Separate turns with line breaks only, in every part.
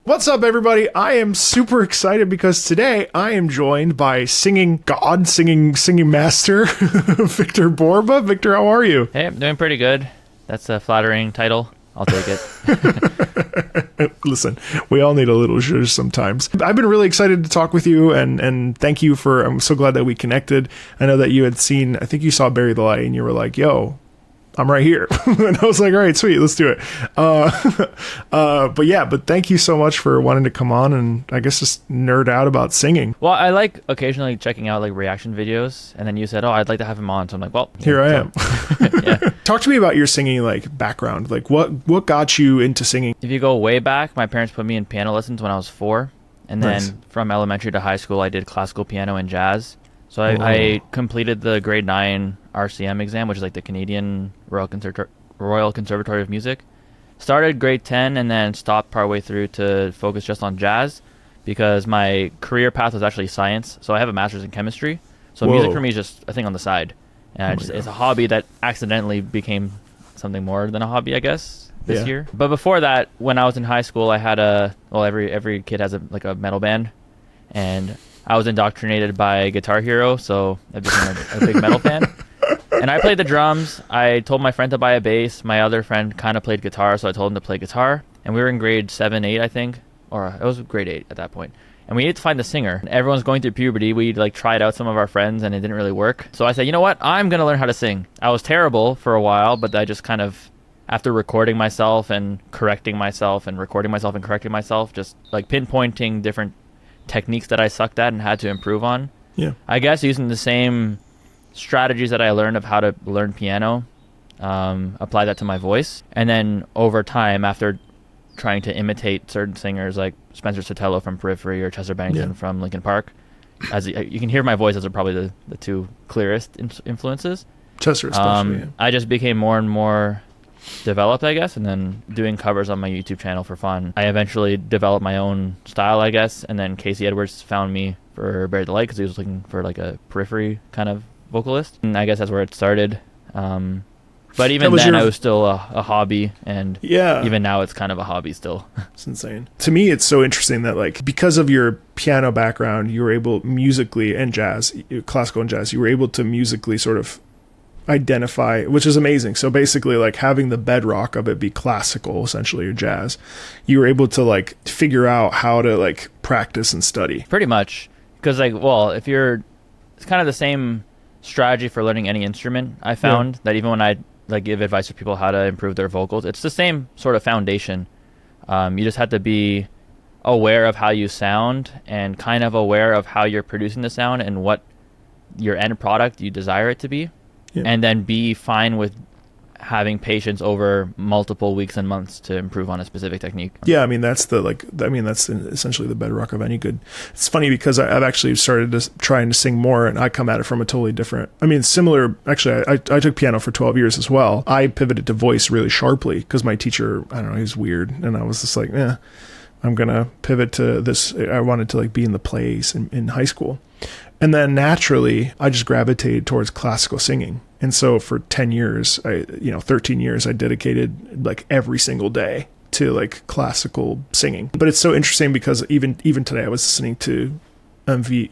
What's up, everybody? I am super excited because today I am joined by singing god, singing master, Victor Borba. Victor, how are you?
Hey, I'm doing pretty good. That's a flattering title. I'll take it.
Listen, we all need a little zhuzh sometimes. I've been really excited to talk with you, and thank you for, I'm so glad that we connected. I know that you had seen, I think you saw Bury the Light, and you were like, yo, I'm right here. And I was like, all right, sweet, let's do it. But thank you so much for wanting to come on and I guess just nerd out about singing.
Well, I like occasionally checking out like reaction videos, and then you said, oh, I'd like to have him on. So I'm like, well,
here I am.
Yeah.
Talk to me about your singing like background. Like what got you into singing?
If you go way back, my parents put me in piano lessons when I was 4. And then
Nice.
from elementary to high school, I did classical piano and jazz. So I completed the grade 9 RCM exam, which is like the Canadian Royal Conservatory of Music. Started grade 10 and then stopped partway through to focus just on jazz because my career path was actually science. So I have a master's in chemistry. So music for me is just a thing on the side. And it's a hobby that accidentally became something more than a hobby, I guess, this year. But before that, when I was in high school, I had every kid has a metal band. And I was indoctrinated by Guitar Hero, so I became a big metal fan. And I played the drums. I told my friend to buy a bass. My other friend kind of played guitar, so I told him to play guitar. And we were in grade 7, 8, I think. Or it was grade 8 at that point. And we needed to find the singer. Everyone's going through puberty. We tried out some of our friends, and it didn't really work. So I said, you know what? I'm going to learn how to sing. I was terrible for a while, but I just kind of, after recording myself and correcting myself and recording myself and correcting myself, just like pinpointing different techniques that I sucked at and had to improve on.
Yeah.
I guess using the same strategies that I learned of how to learn piano, apply that to my voice. And then over time, after trying to imitate certain singers like Spencer Sotelo from Periphery or Chester Bennington from Linkin Park, as you can hear my voice, those are probably the two clearest influences.
Chester especially.
I just became more and more developed, I guess, and then doing covers on my YouTube channel for fun. I eventually developed my own style, I guess, and then Casey Edwards found me for Bury the Light because he was looking for like a Periphery kind of vocalist, and I guess that's where it started. But even then, I was still a hobby, and even now it's kind of a hobby still.
It's insane. To me, it's so interesting that like because of your piano background, you were able musically and jazz, classical and jazz, you were able to musically sort of identify, which is amazing. So basically like having the bedrock of it be classical, essentially, or jazz, you were able to like figure out how to like practice and study.
Pretty much. Because like, well, it's kind of the same strategy for learning any instrument. I found that even when I like give advice to people how to improve their vocals, it's the same sort of foundation. You just have to be aware of how you sound and kind of aware of how you're producing the sound and what your end product you desire it to be. Yeah. And then be fine with having patience over multiple weeks and months to improve on a specific technique. Yeah,
I mean that's essentially the bedrock of any good. It's funny because I've actually started trying to sing more, and I come at it from a totally different. I mean, similar. Actually, I took piano for 12 years as well. I pivoted to voice really sharply because my teacher, I don't know, he's weird, and I was just like, I'm gonna pivot to this. I wanted to like be in the plays in high school. And then naturally, I just gravitated towards classical singing. And so for 13 years, I dedicated like every single day to like classical singing. But it's so interesting because even today, I was listening to the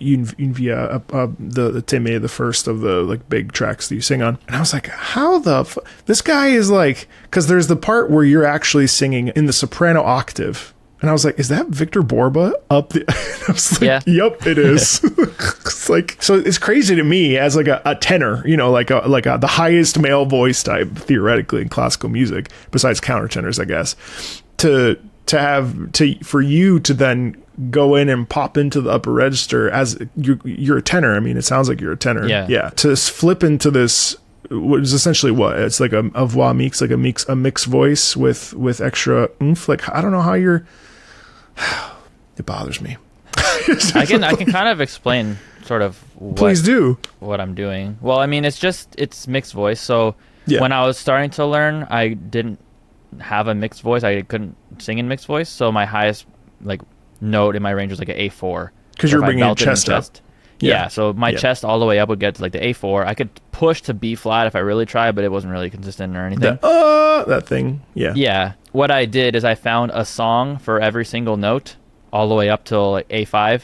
Teme, the first of the like big tracks that you sing on. And I was like, how this guy is like, because there's the part where you're actually singing in the soprano octave. And I was like, is that Victor Borba up the... I was like, Yep, it is. It's like, so it's crazy to me as like a tenor, like the highest male voice type theoretically in classical music, besides countertenors, I guess, for you to then go in and pop into the upper register as you're a tenor. I mean, it sounds like you're a tenor. Yeah. To flip into this, what is essentially what? It's like a voix mix, like a mixed voice with extra oomph. Like, I don't know how you're... It bothers me.
I can kind of explain sort of what I'm doing. Well, I mean, it's mixed voice. So when I was starting to learn, I didn't have a mixed voice. I couldn't sing in mixed voice. So my highest like note in my range was like an A4.
Because you're bringing chest up.
Yeah, so my chest all the way up would get to like the A4. I could push to B flat if I really tried, but it wasn't really consistent or anything.
That thing. Yeah.
what I did is I found a song for every single note all the way up till like A5.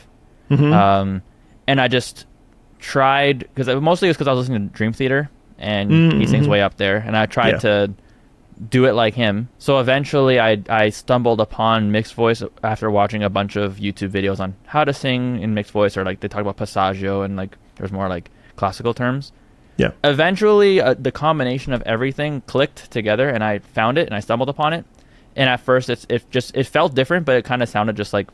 And I just tried, because mostly it was because I was listening to Dream Theater, and he sings way up there, and I tried to do it like him. So eventually I stumbled upon mixed voice after watching a bunch of YouTube videos on how to sing in mixed voice, or like they talk about passaggio, and like there's more like classical terms.
Yeah.
Eventually the combination of everything clicked together, and I found it and I stumbled upon it. And at first it felt different, but it kind of sounded just like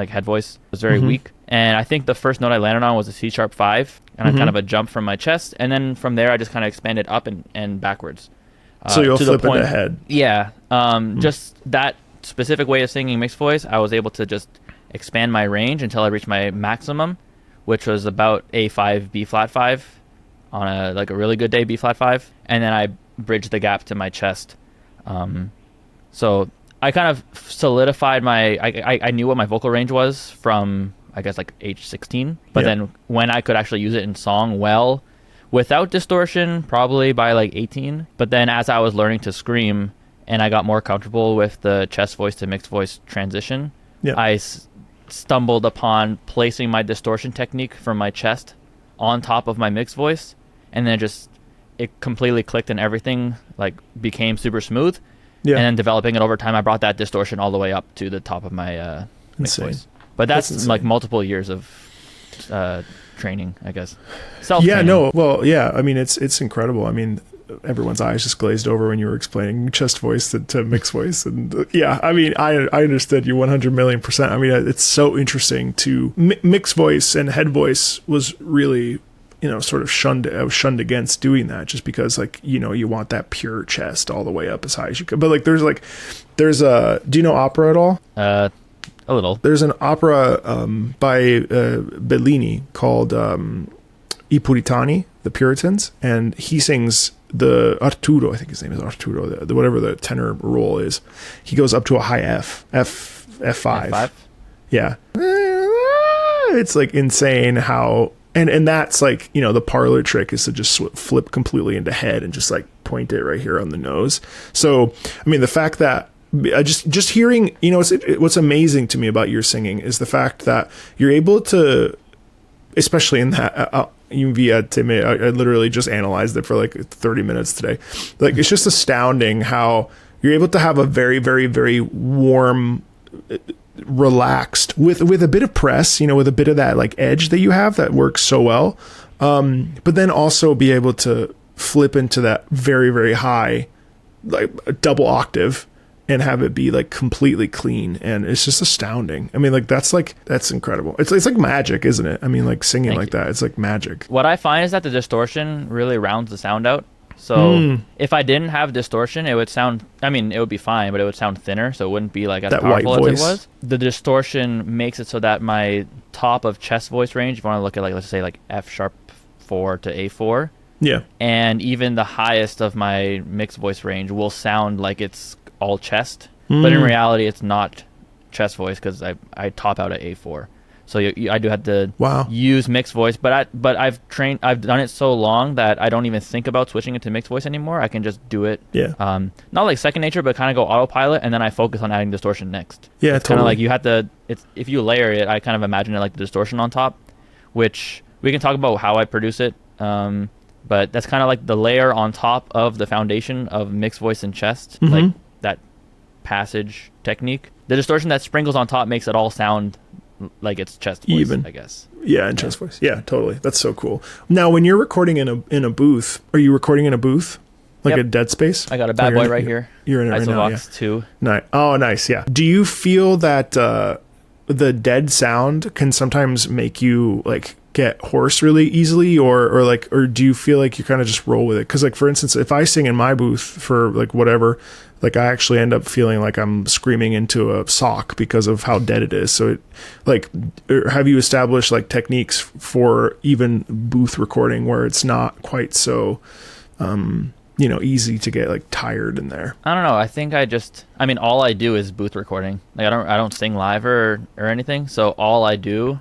head voice. It was very weak. And I think the first note I landed on was a C sharp 5, and I kind of a jump from my chest, and then from there I just kind of expanded up and backwards.
So you'll flip it ahead.
Yeah. Just that specific way of singing mixed voice, I was able to just expand my range until I reached my maximum, which was about A5, B flat 5 on a really good day, B flat 5, and then I bridged the gap to my chest. So I kind of solidified I knew what my vocal range was from, I guess, like age 16, but then when I could actually use it in song well, without distortion, probably by like 18. But then as I was learning to scream and I got more comfortable with the chest voice to mixed voice transition, I stumbled upon placing my distortion technique from my chest on top of my mixed voice, and then it completely clicked and everything like became super smooth. And then developing it over time, I brought that distortion all the way up to the top of my mixed voice. But that's like multiple years of training, I guess.
I mean, it's incredible. I mean, everyone's eyes just glazed over when you were explaining chest voice to mixed voice, and I mean, I understood you 100 million %. I mean, it's so interesting to mixed voice, and head voice was really, sort of shunned against doing that, just because like, you want that pure chest all the way up as high as you could. But like, there's a, do you know opera at all?
A little.
There's an opera by Bellini called I Puritani, the Puritans, and he sings the Arturo, I think his name is Arturo, the whatever the tenor role is. He goes up to a high F5.
F5?
Yeah. It's like insane how, and that's like, the parlor trick is to just flip completely into head and just like point it right here on the nose. So, I mean, the fact that just hearing, what's amazing to me about your singing is the fact that you're able to, especially in that, I literally just analyzed it for like 30 minutes today. Like, it's just astounding how you're able to have a very, very, very warm, relaxed with a bit of press, with a bit of that like edge that you have that works so well. But then also be able to flip into that very, very high, like a double octave, and have it be like completely clean. And it's just astounding. I mean, like that's incredible. It's like magic, isn't it? I mean, like singing like that, it's like magic.
What I find is that the distortion really rounds the sound out. So if I didn't have distortion, it would be fine, but it would sound thinner, so it wouldn't be like as
that
powerful
white
as
voice.
it was. The distortion makes it so that my top of chest voice range, if you want to look at like, let's say like F sharp 4 to A4, and even the highest of my mixed voice range will sound like it's all chest, but in reality it's not chest voice, because I top out at A4. So I do have to use mixed voice, but I've done it so long that I don't even think about switching it to mixed voice anymore. I can just do it. Not like second nature, but kind of go autopilot, and then I focus on adding distortion next.
Yeah,
it's kind of like you have to. If you layer it, I kind of imagine it like the distortion on top, which we can talk about how I produce it. But that's kind of like the layer on top of the foundation of mixed voice and chest, like that passage technique. The distortion that sprinkles on top makes it all sound like it's chest voice, even, I guess.
Yeah, and chest voice. Yeah, totally. That's so cool. Now, when you're recording in a booth, are you recording in a booth? Like a dead space?
I got a bad boy right here.
You're in it right now, yeah.
2.
Nice. Oh, nice, yeah. Do you feel that the dead sound can sometimes make you like get hoarse really easily, or do you feel like you kind of just roll with it? Because like, for instance, if I sing in my booth for like whatever, like I actually end up feeling like I'm screaming into a sock because of how dead it is. So it, like, have you established like techniques for even booth recording where it's not quite so easy to get like tired in there?
I don't know. I think all I do is booth recording. Like I don't sing live or anything. So all I do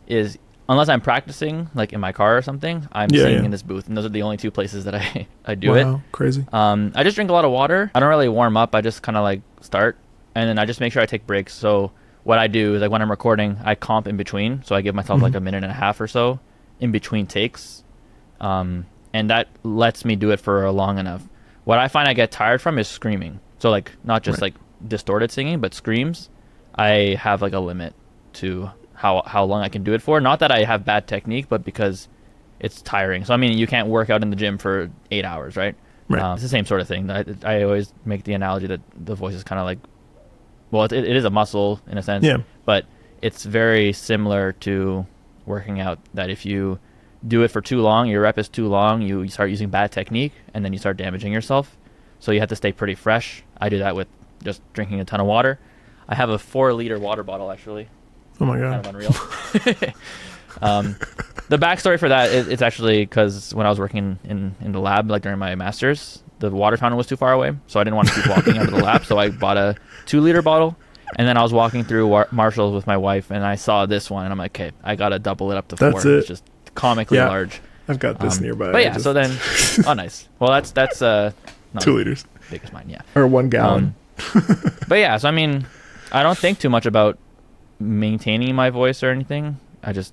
is unless I'm practicing like in my car or something, I'm singing in this booth, and those are the only two places that I do it.
Wow, crazy.
I just drink a lot of water. I don't really warm up. I just kind of like start, and then I just make sure I take breaks. So what I do is like when I'm recording, I comp in between. So I give myself like a minute and a half or so in between takes, and that lets me do it for long enough. What I find I get tired from is screaming. So like not just like distorted singing, but screams. I have like a limit to how long I can do it for. Not that I have bad technique, but because it's tiring. So I mean, you can't work out in the gym for 8 hours, right? It's the same sort of thing. I always make the analogy that the voice is kind of like, well, it is a muscle in a sense, but it's very similar to working out, that if you do it for too long, your rep is too long, you start using bad technique, and then you start damaging yourself. So you have to stay pretty fresh. I do that with just drinking a ton of water. I have a 4-liter water bottle, actually.
Oh my God.
Kind of unreal. The backstory for that is it's actually because when I was working in the lab, like during my master's, the water fountain was too far away, so I didn't want to keep walking out of the lab, so I bought a 2-liter bottle. And then I was walking through Marshall's with my wife, and I saw this one, and I'm like, okay, I gotta double it up to 4. It's just comically large.
I've got this nearby.
But yeah, so then, oh nice. Well, that's 2
liters.
Big as mine, yeah.
Or 1 gallon.
But yeah, so I mean, I don't think too much about maintaining my voice or anything. I just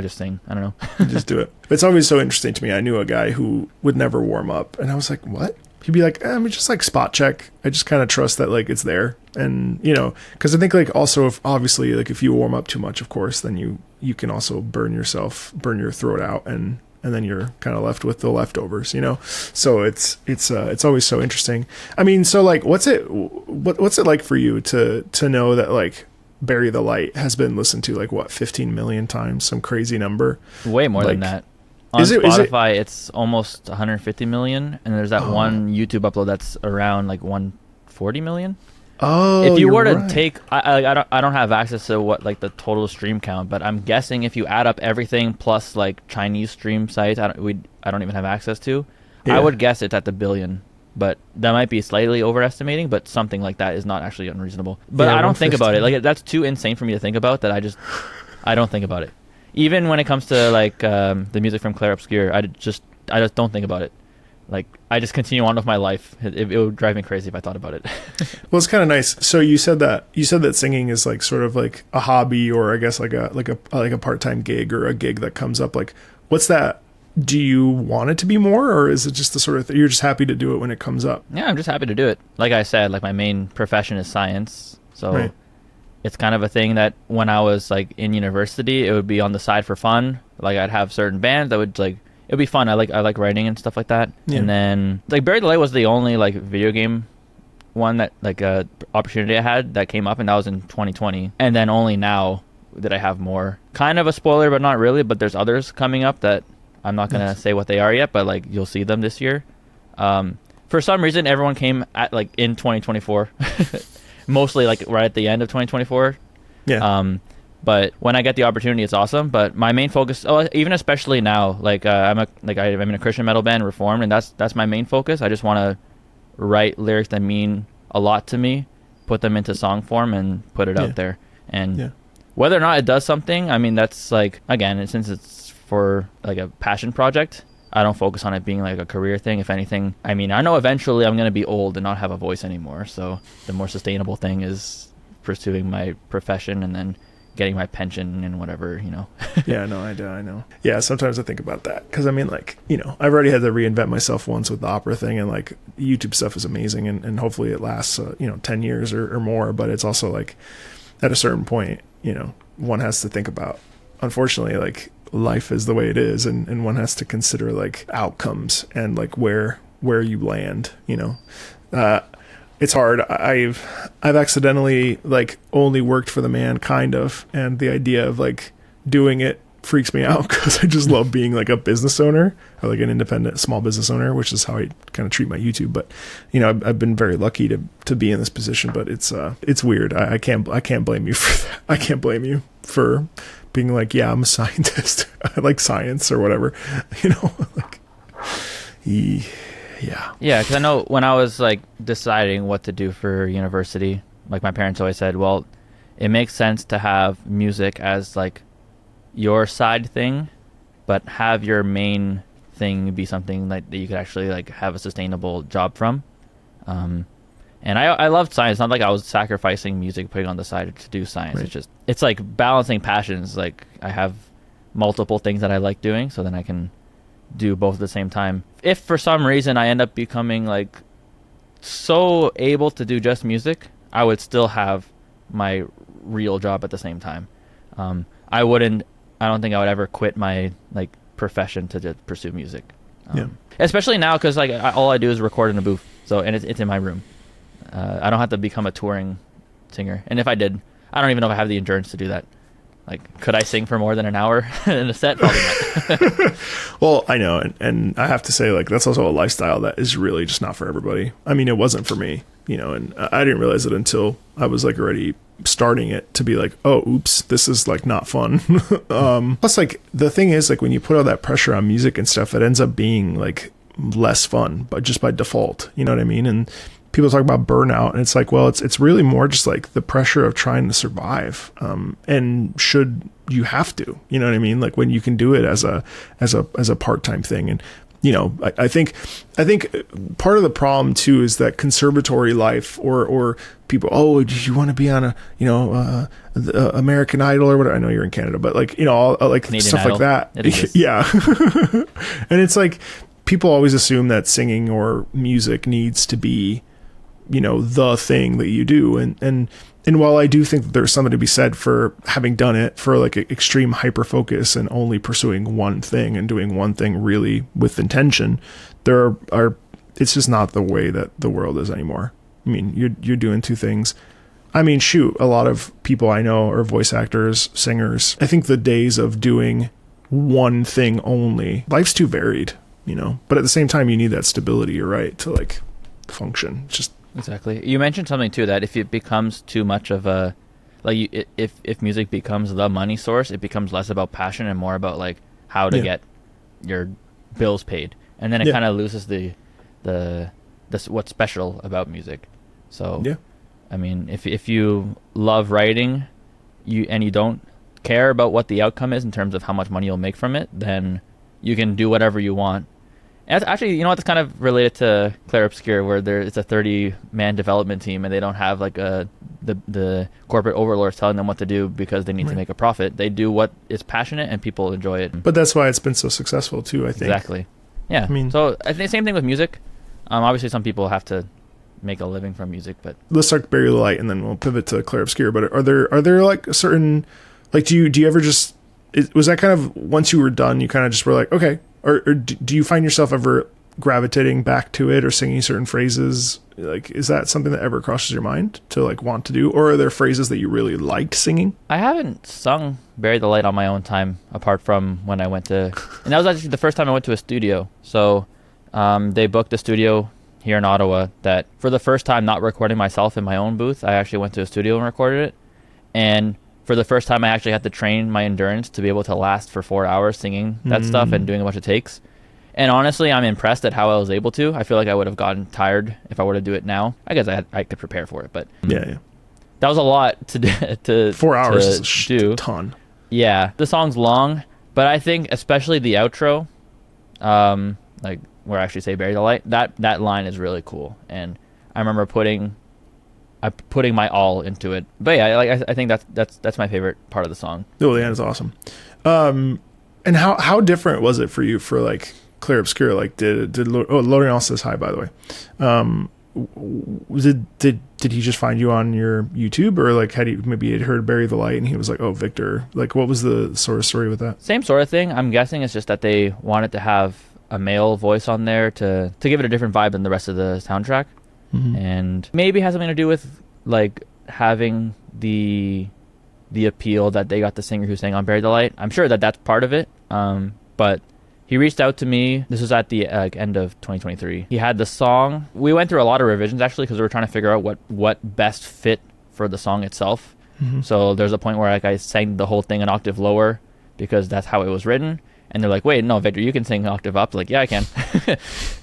sing. I don't know.
Just do it. It's always so interesting to me. I knew a guy who would never warm up, and I was like, what? He'd be like, I'm just like spot check. I just kind of trust that like it's there. And you know, because I think like also if obviously like if you warm up too much, of course, then you can also burn your throat out, and then you're kind of left with the leftovers, you know? So it's always so interesting. I mean, so like, what's it like for you to know that like Bury the Light has been listened to like what, 15 million times, some crazy number?
Way more than that. On Spotify, it's almost 150 million, and there's that one YouTube upload that's around like 140 million.
Oh,
if you were to take, I don't have access to what like the total stream count, but I'm guessing if you add up everything plus like Chinese stream sites, I don't even have access to. I would guess it's at the billion, but that might be slightly overestimating. But something like that is not actually unreasonable. But I don't think about it. Like that's too insane for me to think about. That I don't think about it. Even when it comes to like the music from Clair Obscur, I just don't think about it. Like I just continue on with my life. It would drive me crazy if I thought about it.
Well, it's kind of nice. So you said that singing is like sort of like a hobby, or I guess like a part-time gig, or a gig that comes up. Like, what's that? Do you want it to be more, or is it just the sort of thing you're just happy to do it when it comes up?
Yeah, I'm just happy to do it. Like I said, like my main profession is science, so it's kind of a thing that when I was like in university, it would be on the side for fun. Like I'd have certain bands that would like, it'd be fun. I like writing and stuff like that. And then like Bury the Light was the only like video game one that like opportunity I had that came up, and that was in 2020. And then only now did I have more. Kind of a spoiler, but not really. But there's others coming up that I'm not gonna say what they are yet, but like you'll see them this year. For some reason, everyone came at like in 2024. Mostly like right at the end of 2024. But when I get the opportunity, it's awesome. But my main focus, even especially now, like I'm in a Christian metal band, Reformed, and that's my main focus. I just want to write lyrics that mean a lot to me, put them into song form, and put it out there. And whether or not it does something, I mean, that's like, again, since it's for like a passion project, I don't focus on it being like a career thing. If anything, I mean, I know eventually I'm going to be old and not have a voice anymore. So the more sustainable thing is pursuing my profession and then getting my pension and whatever, you know.
Yeah, no, I know. Yeah, sometimes I think about that because I mean, like, you know, I've already had to reinvent myself once with the opera thing, and like YouTube stuff is amazing, and hopefully it lasts, 10 years or more. But it's also like at a certain point, you know, one has to think about, unfortunately, like, life is the way it is, and one has to consider like outcomes and like where you land, you know. It's hard. I've accidentally like only worked for the man, kind of, and the idea of like doing it freaks me out because I just love being like a business owner, or like an independent small business owner, which is how I kind of treat my YouTube. But you know, I've been very lucky to be in this position, but it's weird. I can't blame you for that. I can't blame you for being like, yeah, I'm a scientist. I like science or whatever, you know, like, yeah.
Yeah, because I know when I was like deciding what to do for university, like my parents always said, well, it makes sense to have music as like your side thing, but have your main thing be something like that you could actually like have a sustainable job from. And I loved science. It's not like I was sacrificing music, putting on the side to do science. Right. It's like balancing passions. Like I have multiple things that I like doing, so then I can do both at the same time. If for some reason I end up becoming like so able to do just music, I would still have my real job at the same time. I don't think I would ever quit my like profession to just pursue music. Especially now, because like all I do is record in a booth, and it's in my room. I don't have to become a touring singer, and if I did, I don't even know if I have the endurance to do that. Like, could I sing for more than an hour in a set? Probably not.
Well, I know, and I have to say, like, that's also a lifestyle that is really just not for everybody. I mean, it wasn't for me, and I didn't realize it until I was like already starting it to be like, oh, oops, this is like not fun. Plus, like, the thing is, like, when you put all that pressure on music and stuff, it ends up being like less fun, but just by default, you know what I mean? And people talk about burnout, and it's like, well, it's really more just like the pressure of trying to survive. And should you have to, you know what I mean? Like when you can do it as a part-time thing. And, I think part of the problem too is that conservatory life or people, oh, do you want to be on the American Idol or whatever? I know you're in Canada, but like, like Canadian stuff Idol. Like that. Yeah. And it's like, people always assume that singing or music needs to be, the thing that you do. And while I do think that there's something to be said for having done it for like extreme hyper focus and only pursuing one thing and doing one thing really with intention, it's just not the way that the world is anymore. I mean, you're doing two things. I mean, shoot, a lot of people I know are voice actors, singers. I think the days of doing one thing only, life's too varied, but at the same time, you need that stability, you're right, to like function. Just
exactly. You mentioned something too, that if it becomes too much of a, like, if music becomes the money source, it becomes less about passion and more about like how to get your bills paid, and then it kind of loses the what's special about music. So I mean, if you love writing, you don't care about what the outcome is in terms of how much money you'll make from it, then you can do whatever you want. And actually, it's kind of related to Clair Obscur, where it's a 30-man development team, and they don't have like the corporate overlords telling them what to do because they need to make a profit. They do what is passionate, and people enjoy it.
But that's why it's been so successful too, I think.
Exactly. Yeah. I mean, so I think same thing with music. Obviously, some people have to make a living from music, but
let's start Bury the Light, and then we'll pivot to Clair Obscur. But are there like a certain, like, do you ever just, was that kind of, once you were done, you kind of just were like, okay, or do you find yourself ever gravitating back to it or singing certain phrases? Like, is that something that ever crosses your mind to like want to do, or are there phrases that you really liked singing?
I haven't sung Bury the Light on my own time, apart from when I went to, and that was actually the first time I went to a studio. So they booked a studio here in Ottawa that, for the first time, not recording myself in my own booth, I actually went to a studio and recorded it. And for the first time, I actually had to train my endurance to be able to last for 4 hours singing that stuff and doing a bunch of takes. And honestly, I'm impressed at how I was able to. I feel like I would have gotten tired if I were to do it now. I guess I could prepare for it, but
yeah.
That was a lot to do.
4 hours is a ton.
Yeah, the song's long, but I think especially the outro, like where I actually say "Bury the Light," that line is really cool, and I remember putting my all into it. But yeah, I think that's my favorite part of the song.
Oh, the end is awesome. And how different was it for you for like Clair Obscur? Like, did L'Orient says hi, by the way. Did he just find you on your YouTube, or like had he heard Bury the Light and he was like, oh, Victor? Like, what was the sort of story with that?
Same sort of thing. I'm guessing it's just that they wanted to have a male voice on there to give it a different vibe than the rest of the soundtrack. And maybe it has something to do with like having the appeal that they got the singer who sang on Bury the Light. I'm sure that's part of it. But he reached out to me. This was at the end of 2023. He had the song. We went through a lot of revisions actually, because we were trying to figure out what best fit for the song itself. So there's a point where like I sang the whole thing an octave lower because that's how it was written. And they're like, wait, no, Victor, you can sing an octave up. Like, yeah, I can.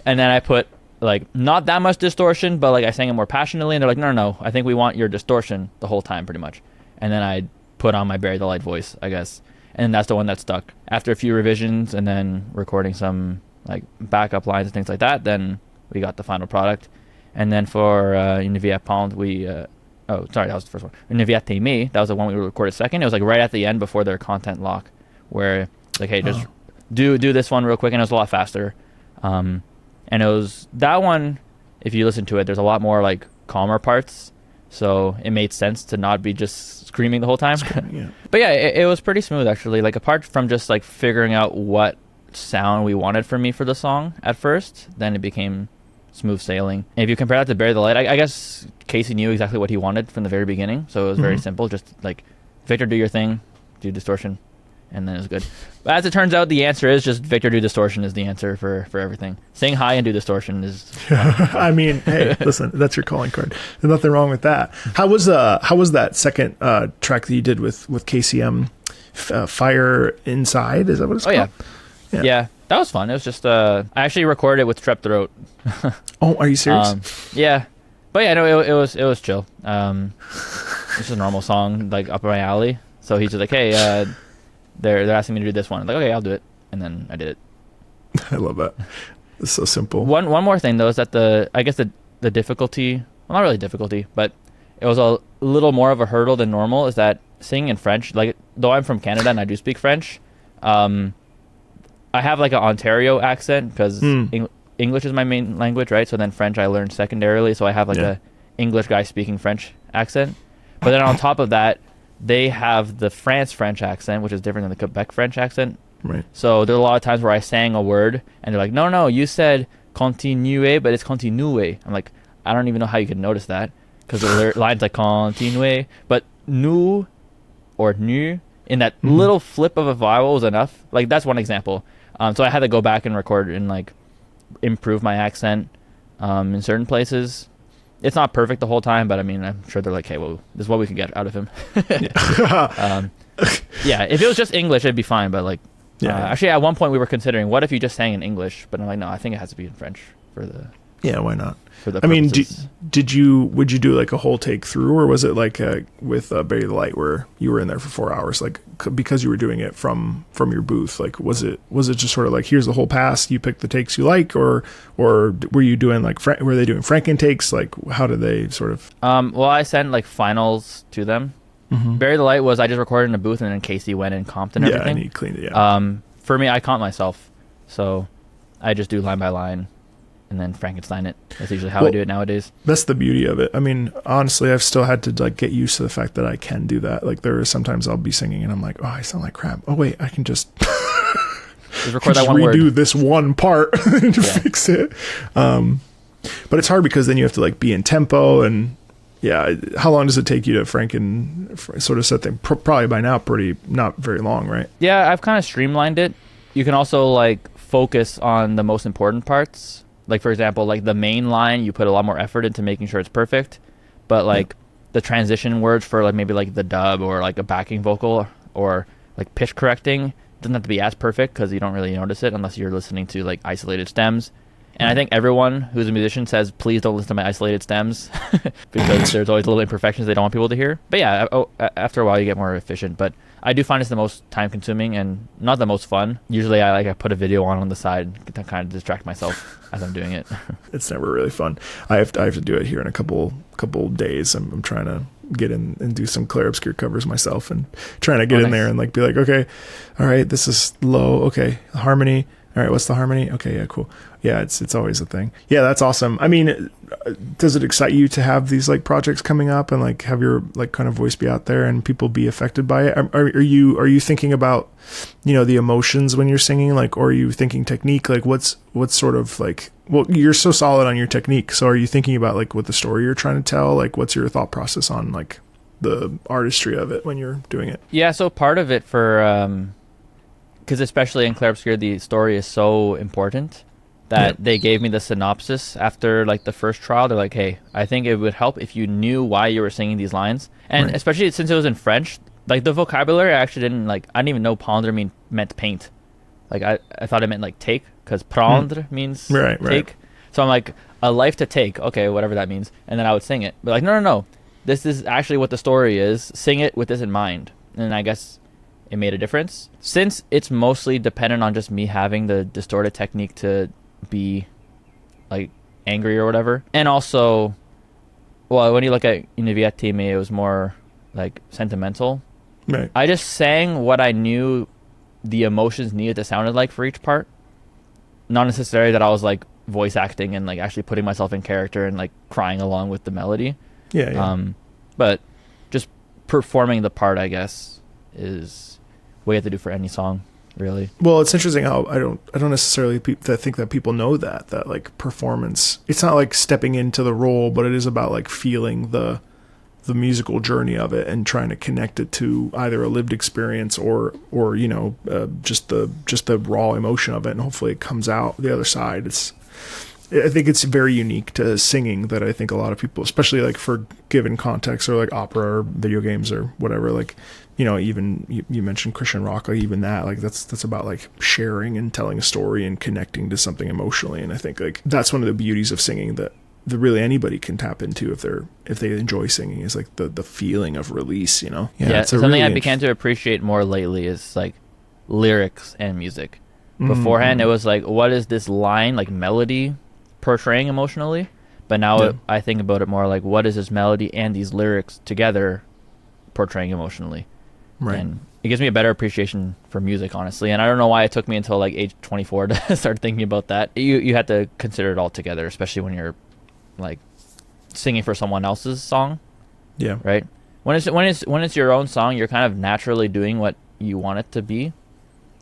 And then I put like not that much distortion, but like I sang it more passionately. And they're like, no, I think we want your distortion the whole time pretty much. And then I put on my Bury the Light voice, I guess. and that's the one that stuck. After a few revisions and then recording some like backup lines and things like that, then we got the final product. And then for Une Vie à Pendre, that was the first one. Une Vie à T'aimer, that was the one we recorded second. It was like right at the end before their content lock, where like, hey, just do this one real quick, and it was a lot faster. And it was that one. If you listen to it, there's a lot more like calmer parts, so it made sense to not be just screaming the whole time.
Yeah.
But yeah, it was pretty smooth actually. Like apart from just like figuring out what sound we wanted from me for the song at first, then it became smooth sailing. And if you compare that to Bury the Light, I guess Casey knew exactly what he wanted from the very beginning, so it was very simple. Just like, Victor, do your thing, do distortion, and then it was good. But as it turns out, the answer is just Victor, do distortion is the answer for everything. Sing high and do distortion is
I mean, hey, listen, that's your calling card. There's nothing wrong with that. How was that second track that you did with KCM, Fire Inside? Is that what it's called?
Yeah, that was fun. It was just I actually recorded it with Strep Throat.
Oh, are you serious?
Yeah, but yeah, no, it was chill. It's just a normal song, like up my alley. So he's just like, hey, they're asking me to do this one. I'm like, okay, I'll do it, and then I did it.
I love that. It's so simple.
One more thing though is that the difficulty, well, not really difficulty, but it was a little more of a hurdle than normal. Is that singing in French? Like, though I'm from Canada and I do speak French, I have like an Ontario accent because English is my main language, right? So then French I learned secondarily, so I have like a English guy speaking French accent. But then on top of that, they have the France French accent, which is different than the Quebec French accent.
Right.
So there are a lot of times where I sang a word and they're like, no, you said continuer, but it's continue. I'm like, I don't even know how you could notice that because the line's like continue, but nous or nu in that little flip of a vowel was enough. Like, that's one example. So I had to go back and record and like improve my accent in certain places. It's not perfect the whole time, but I mean, I'm sure they're like, hey, well, this is what we can get out of him. Yeah, if it was just English, it'd be fine. But like, actually, at one point we were considering, what if you just sang in English? But I'm like, no, I think it has to be in French for the.
Yeah, why not?
For the
I mean, would you do like a whole take through, or was it like with Bury the Light where you were in there for 4 hours, like because you were doing it from your booth? Like, was it just sort of like, here's the whole pass, you pick the takes you like, or were you doing like were they doing Franken takes? Like, how did they sort of?
Well, I sent like finals to them. Bury the Light was I just recorded in a booth and then Casey went and comped and everything.
Yeah, and he cleaned it. Yeah.
For me, I comp myself, so I just do line by line. And then Frankenstein it. That's usually how I do it nowadays. That's
the beauty of it. I mean, honestly, I've still had to like get used to the fact that I can do that. Like, there are sometimes I'll be singing and I'm like, oh, I sound like crap. Oh wait, I can just
record that one word.
Redo this one part to fix it. But it's hard because then you have to like be in tempo and how long does it take you to sort of set things? Probably by now, not very long, right?
Yeah, I've kind of streamlined it. You can also like focus on the most important parts. Like, for example, like the main line, you put a lot more effort into making sure it's perfect. But like the transition words for like maybe like the dub or like a backing vocal or like pitch correcting doesn't have to be as perfect because you don't really notice it unless you're listening to like isolated stems. And I think everyone who's a musician says, please don't listen to my isolated stems because there's always little imperfections they don't want people to hear. But yeah, after a while you get more efficient. But I do find it's the most time consuming and not the most fun. Usually I put a video on the side to kind of distract myself as I'm doing it.
It's never really fun. I have to do it here in a couple days. I'm trying to get in and do some Clair Obscur covers myself and trying to get in there and like be like, okay, all right, this is low. Okay, harmony. All right, what's the harmony? Okay, yeah, cool. Yeah, it's always a thing. Yeah, that's awesome. I mean, does it excite you to have these like projects coming up and like have your like kind of voice be out there and people be affected by it? Are you thinking about, the emotions when you're singing, like, or are you thinking technique? Like, what's sort of like, well, you're so solid on your technique. So are you thinking about like what the story you're trying to tell? Like, what's your thought process on like the artistry of it when you're doing it?
Yeah, so part of it for because especially in Clair Obscur, the story is so important that they gave me the synopsis after like the first trial. They're like, hey, I think it would help if you knew why you were singing these lines. And especially since it was in French, like the vocabulary I actually didn't like. I didn't even know pendre meant paint. Like I thought it meant like take, because prendre means take. So I'm like, a life to take. Okay, whatever that means. And then I would sing it. But like, no. This is actually what the story is. Sing it with this in mind. And I guess it made a difference. Since it's mostly dependent on just me having the distorted technique to be like angry or whatever, and also, well, when you look at Univiatime, it was more like sentimental.
Right.
I just sang what I knew the emotions needed to sound like for each part, not necessarily that I was like voice acting and like actually putting myself in character and like crying along with the melody.
Yeah.
But just performing the part, I guess, is what you have to do for any song, really.
Well, it's interesting how I don't necessarily think that people know that like performance, it's not like stepping into the role, but it is about like feeling the musical journey of it and trying to connect it to either a lived experience or you know, just the raw emotion of it, and hopefully it comes out the other side. I think it's very unique to singing that I think a lot of people, especially like for given context or like opera or video games or whatever, like, you know, even you mentioned Christian rock, like even that, like that's about like sharing and telling a story and connecting to something emotionally. And I think like that's one of the beauties of singing that really anybody can tap into if they enjoy singing, is like the feeling of release, you know?
Yeah, it's something I began to appreciate more lately is like lyrics and music. Beforehand, it was like, what is this line, like melody, portraying emotionally? But now I think about it more like, what is this melody and these lyrics together portraying emotionally?
Right.
And it gives me a better appreciation for music, honestly. And I don't know why it took me until like age 24 to start thinking about that. You have to consider it all together, especially when you're like singing for someone else's song.
Yeah.
Right. When it's your own song, you're kind of naturally doing what you want it to be.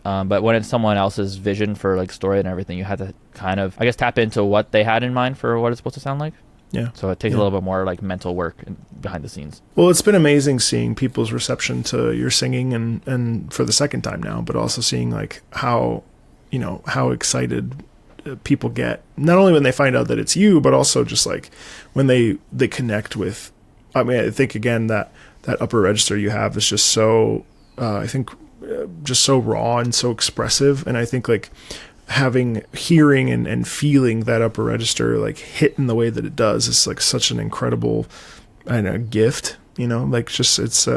But when it's someone else's vision for like story and everything, you have to kind of, I guess, tap into what they had in mind for what it's supposed to sound like.
Yeah.
So it takes a little bit more like mental work behind the scenes.
Well, it's been amazing seeing people's reception to your singing and for the second time now, but also seeing like how excited people get, not only when they find out that it's you, but also just like when they connect with, I mean, I think again that upper register you have is just so, I think just so raw and so expressive. And I think like hearing and feeling that upper register like hit in the way that it does is like such an incredible gift, you know, like just it's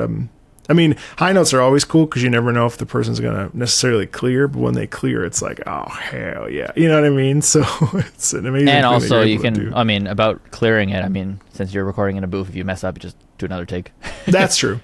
I mean, high notes are always cool because you never know if the person's gonna necessarily clear, but when they clear, it's like, oh hell yeah, you know what I mean? So it's an amazing
and
thing
also
that
you can, I mean, about clearing it, I mean, since you're recording in a booth, if you mess up, just do another take.
That's true.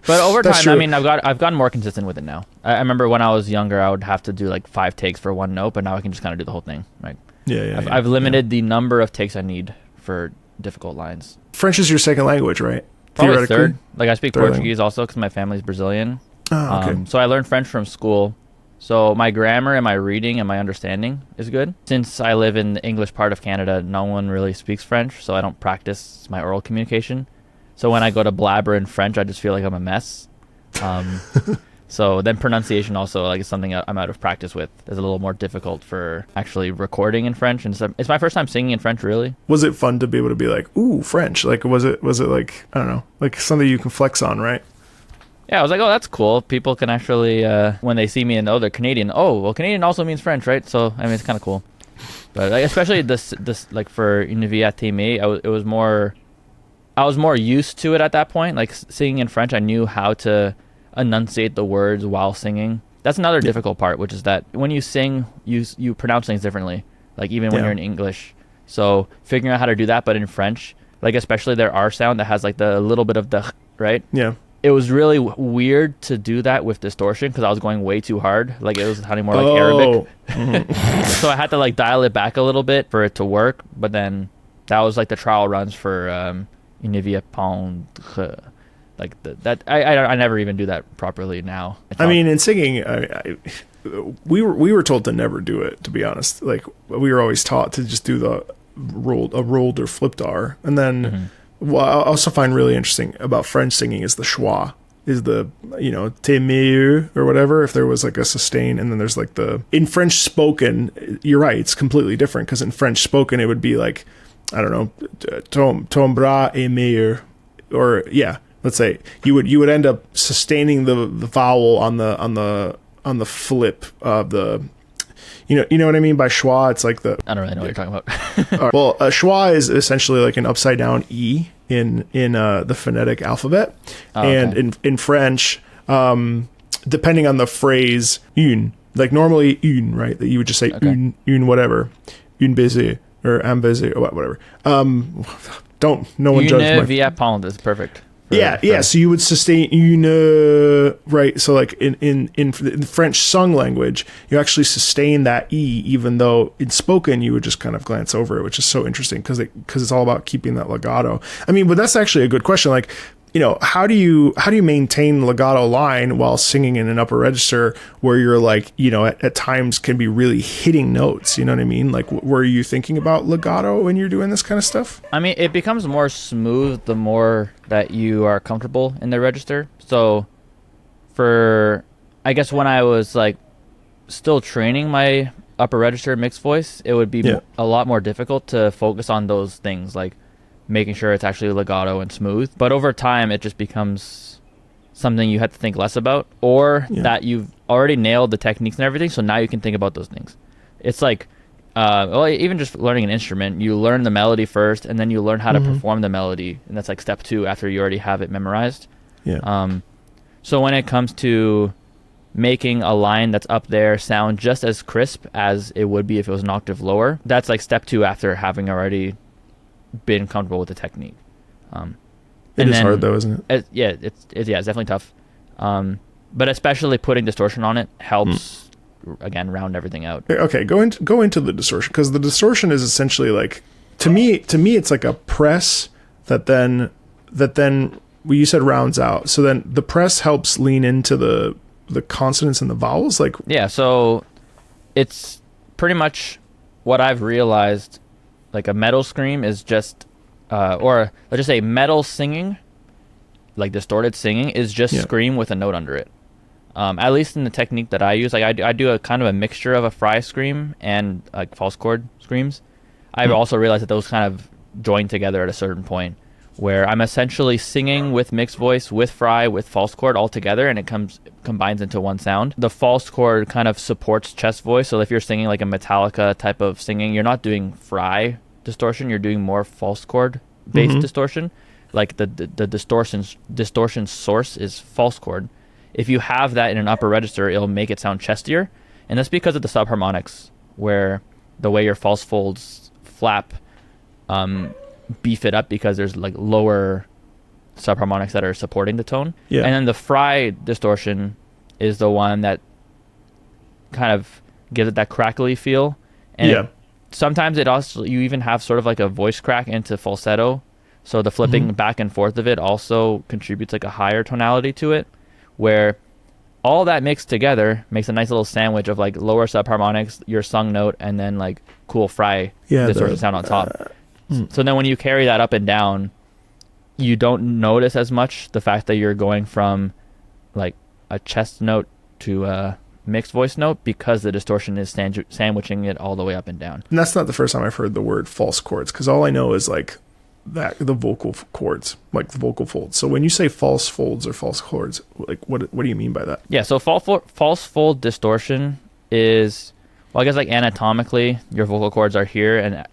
But over
That's
time,
true.
I mean, I've gotten more consistent with it now. I remember when I was younger, I would have to do like 5 takes for one note, but now I can just kind of do the whole thing. Right? I've limited the number of takes I need for difficult lines.
French is your second language, right?
Probably third. Like I speak
Third
Portuguese also because my family's Brazilian.
Oh, okay.
So I learned French from school. So my grammar and my reading and my understanding is good. Since I live in the English part of Canada, no one really speaks French, so I don't practice my oral communication. So when I go to blabber in French, I just feel like I'm a mess. So then pronunciation also like is something I'm out of practice with. It's a little more difficult for actually recording in French, and it's my first time singing in French. Really,
was it fun to be able to be like, ooh, French? Like, was it like, I don't know, like something you can flex on, right?
Yeah, I was like, oh, that's cool. People can actually when they see me and they're Canadian. Oh, well, Canadian also means French, right? So I mean, it's kind of cool. But like, especially this like for Une vie à t'aimer, I was more used to it at that point. Like singing in French, I knew how to enunciate the words while singing. That's another difficult part, which is that when you sing, you pronounce things differently, like even when you're in English. So figuring out how to do that, but in French, like especially their R sound that has like the little bit of the, right?
Yeah.
It was really weird to do that with distortion because I was going way too hard. Like it was sounding more like Arabic. So I had to like dial it back a little bit for it to work. But then that was like the trial runs for Une vie à pendre. Like that, I never even do that properly now.
I mean, in singing, we were told to never do it. To be honest, like we were always taught to just do the rolled or flipped R. And then, what I also find really interesting about French singing is the schwa, is the t'es mieux or whatever. If there was like a sustain, and then there's like in French spoken, you're right, it's completely different because in French spoken it would be like, I don't know, ton bras est meilleur, or yeah. Let's say you would end up sustaining the vowel on the flip of the, you know what I mean by schwa. It's like
I don't really know what you're talking about.
Well, a schwa is essentially like an upside down E in the phonetic alphabet, and in French, depending on the phrase une. Like normally une, right? That you would just say une whatever, une baiser or un baiser or whatever. No one judge my...
via pound is perfect.
Yeah. So you would sustain une, right? So like in French sung language, you actually sustain that e, even though in spoken you would just kind of glance over it, which is so interesting because it's all about keeping that legato. I mean, but that's actually a good question. Like, how do you maintain legato line while singing in an upper register where you're like, at times can be really hitting notes? You know what I mean? Like, were you thinking about legato when you're doing this kind of stuff?
I mean, it becomes more smooth the more that you are comfortable in the register. So I guess when I was like still training my upper register mixed voice, it would be a lot more difficult to focus on those things, like making sure it's actually legato and smooth. But over time, it just becomes something you have to think less about, or that you've already nailed the techniques and everything, so now you can think about those things. It's like, even just learning an instrument, you learn the melody first, and then you learn how to perform the melody, and that's like step 2 after you already have it memorized. So when it comes to making a line that's up there sound just as crisp as it would be if it was an octave lower, that's like step 2 after having already been comfortable with the technique.
It is hard though, isn't it?
It's definitely tough. But especially putting distortion on it helps again round everything out.
Okay, go into the distortion, because the distortion is essentially like, to me it's like a press that then you said rounds out. So then the press helps lean into the consonants and the vowels, like
so it's pretty much what I've realized. Like a metal scream is just, or let's just say metal singing, like distorted singing, is just scream with a note under it. At least in the technique that I use, like I do a kind of a mixture of a fry scream and like false chord screams. I've also realized that those kind of join together at a certain point, where I'm essentially singing with mixed voice, with fry, with false chord all together, and it combines into one sound. The false chord kind of supports chest voice, so if you're singing like a Metallica type of singing, you're not doing fry distortion, you're doing more false chord based distortion. Like the distortion source is false chord. If you have that in an upper register, it'll make it sound chestier, and that's because of the subharmonics, where the way your false folds flap beef it up because there's like lower subharmonics that are supporting the tone. And then the fry distortion is the one that kind of gives it that crackly feel. And sometimes it also, you even have sort of like a voice crack into falsetto. So the flipping back and forth of it also contributes like a higher tonality to it, where all that mixed together makes a nice little sandwich of like lower subharmonics, your sung note, and then like cool fry distortion sound on top. So then when you carry that up and down, you don't notice as much the fact that you're going from like a chest note to a mixed voice note, because the distortion is sandwiching it all the way up and down.
And that's not the first time I've heard the word false chords, because all I know is like that the vocal chords, like the vocal folds. So when you say false folds or false chords, like what do you mean by that?
So false fold distortion is, well, I guess like anatomically your vocal cords are here, and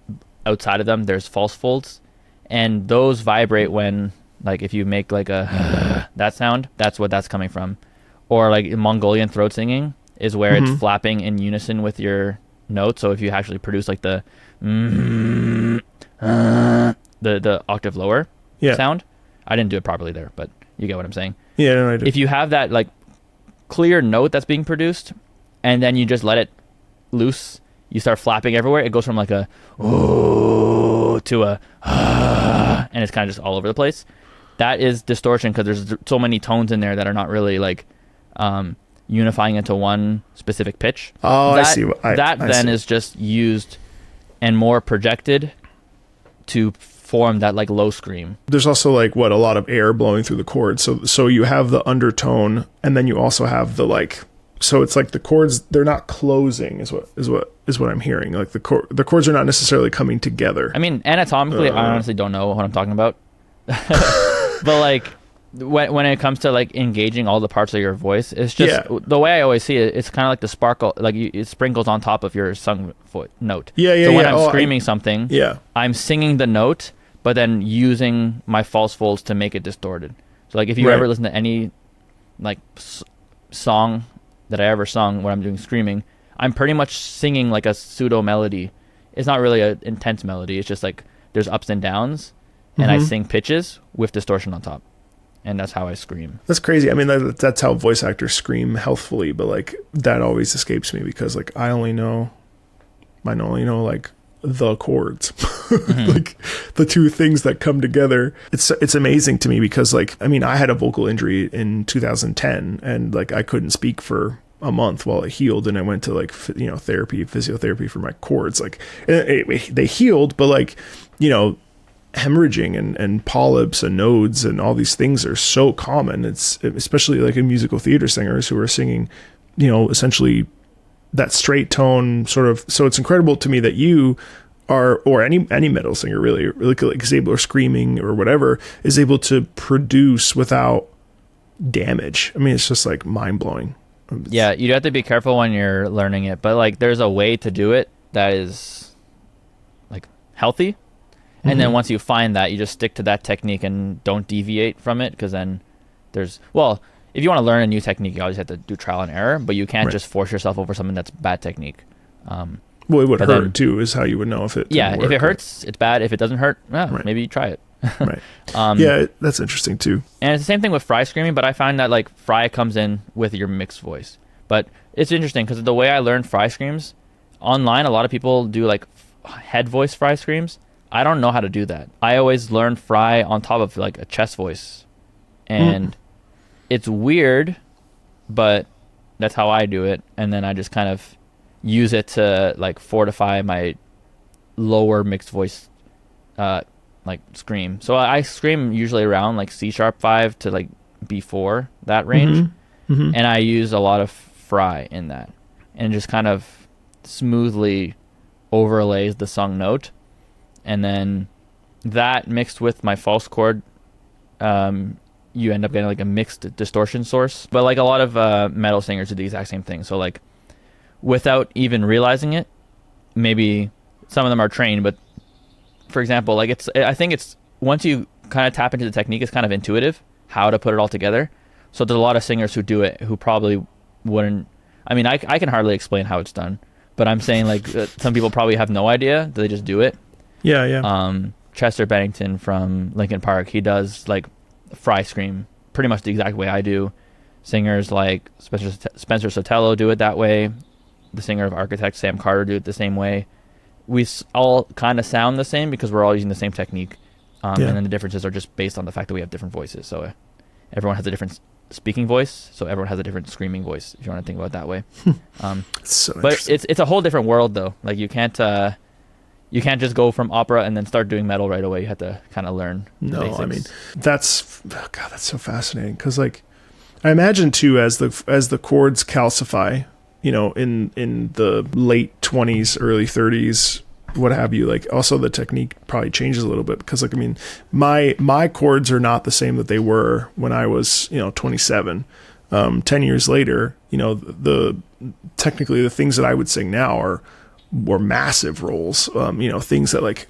outside of them there's false folds, and those vibrate when, like, if you make like a that sound, that's what that's coming from. Or like Mongolian throat singing is where it's flapping in unison with your note. So if you actually produce like the octave lower sound, I didn't do it properly there, but you get what I'm saying.
No, I do.
If you have that like clear note that's being produced, and then you just let it loose, you start flapping everywhere, it goes from like a to a and it's kind of just all over the place. That is distortion, because there's so many tones in there that are not really like unifying into one specific pitch.
I see.
That is just used and more projected to form that like low scream. There's
also like a lot of air blowing through the chords. So you have the undertone, and then you also have the like. So it's like the chords, they're not closing is what I'm hearing. Like the chords are not necessarily coming together.
I mean, anatomically, I honestly don't know what I'm talking about. But like when it comes to like engaging all the parts of your voice, it's just the way I always see it. It's kind of like the sparkle, like it sprinkles on top of your sung note. So when I'm screaming something, I'm singing the note, but then using my false folds to make it distorted. So like if you ever listen to any like song that I ever sung when I'm doing screaming, I'm pretty much singing like a pseudo melody. It's not really an intense melody. It's just like there's ups and downs, and I sing pitches with distortion on top, and that's how I scream.
That's crazy. I mean, that's how voice actors scream healthfully, but like that always escapes me because like I only know like the chords, like the two things that come together. It's amazing to me because like, I mean, I had a vocal injury in 2010 and like I couldn't speak for a month while it healed, and I went to like physiotherapy for my chords. Like they healed, but like, you know, hemorrhaging and polyps and nodes and all these things are so common. It's especially like in musical theater singers who are singing, you know, essentially that straight tone sort of. So it's incredible to me that you are, or any metal singer really like is able, or screaming or whatever, is able to produce without damage. I mean, it's just like mind blowing.
Yeah, you have to be careful when you're learning it, but like there's a way to do it that is like healthy. And then once you find that, you just stick to that technique and don't deviate from it, because then there's, well, if you want to learn a new technique, you always have to do trial and error, but you can't just force yourself over something that's bad technique.
Well, it would hurt too, is how you would know if it
Yeah,
didn't
if
work,
it hurts, it's bad. If it doesn't hurt, maybe you try it.
Right. Yeah, that's interesting too.
And it's the same thing with fry screaming, but I find that like fry comes in with your mixed voice. But it's interesting because the way I learned fry screams, online a lot of people do like head voice fry screams. I don't know how to do that. I always learn fry on top of like a chest voice. And it's weird, but that's how I do it. And then I just kind of use it to like fortify my lower mixed voice like scream. So I scream usually around like C#5 to like B4, that range. And I use a lot of fry in that, and just kind of smoothly overlays the sung note. And then that mixed with my false chord, you end up getting like a mixed distortion source. But like a lot of metal singers do the exact same thing. So like without even realizing it, maybe some of them are trained, but for example, like I think it's once you kind of tap into the technique, it's kind of intuitive how to put it all together. So there's a lot of singers who do it who probably wouldn't. I mean, I can hardly explain how it's done, but I'm saying like some people probably have no idea. They just do it.
Yeah.
Chester Bennington from Linkin Park, he does like fry scream pretty much the exact way I do. Singers like Spencer Sotelo do it that way. The singer of Architect, Sam Carter, do it the same way. We all kind of sound the same because we're all using the same technique. And then the differences are just based on the fact that we have different voices. So everyone has a different speaking voice, so everyone has a different screaming voice, if you want to think about it that way. But it's a whole different world though. Like you can't just go from opera and then start doing metal right away. You have to kind of learn the basics.
I mean, that's so fascinating, because like I imagine too, as the chords calcify, you know, in the late 20s, early 30s, what have you, like also the technique probably changes a little bit, because like I mean my chords are not the same that they were when I was, you know, 27. 10 years later, you know, technically the things that I would sing now were massive rolls, you know, things that like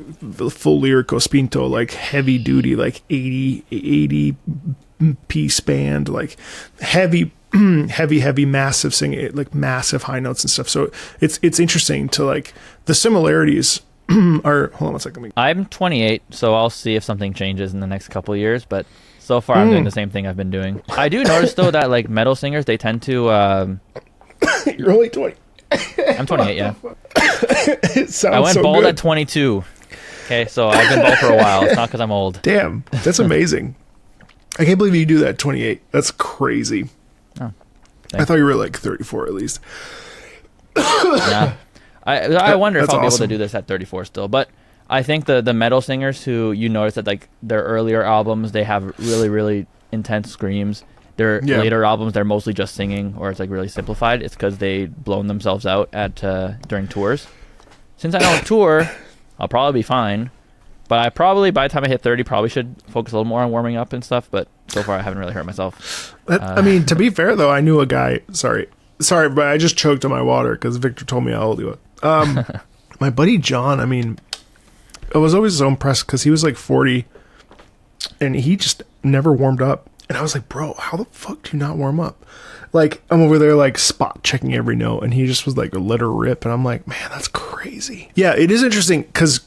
full lyrico spinto, like heavy duty, like 80 piece band, like heavy massive singing, like massive high notes and stuff. So it's interesting to like the similarities are. Hold on one second.
I'm 28, so I'll see if something changes in the next couple of years, but so far I'm doing the same thing I've been doing. I do notice though that like metal singers, they tend to
You're only 20.
I'm 28, yeah.
It sounds
I went
so
bald
good.
at 22. Okay, so I've been bald for a while. It's not because I'm old.
Damn, that's amazing. I can't believe you do that at 28. That's crazy.
Oh,
I thought you were like 34 at least.
Yeah. I wonder if I'll be able to
awesome.
do this at 34 still. But I think the metal singers who you notice that like their earlier albums, they have really, really intense screams. Their later albums, they're mostly just singing, or it's like really simplified. It's because they blown themselves out at during tours. Since I don't tour, I'll probably be fine. But I probably, by the time I hit 30, probably should focus a little more on warming up and stuff. But so far, I haven't really hurt myself.
I mean, to be fair, though, I knew a guy. Sorry, but I just choked on my water because Victor told me how old he was. My buddy John, I mean, I was always so impressed because he was like 40 and he just never warmed up. And I was like, bro, how the fuck do you not warm up? Like, I'm over there, like, spot checking every note, and he just was like, let her rip. And I'm like, man, that's crazy. Yeah, it is interesting, because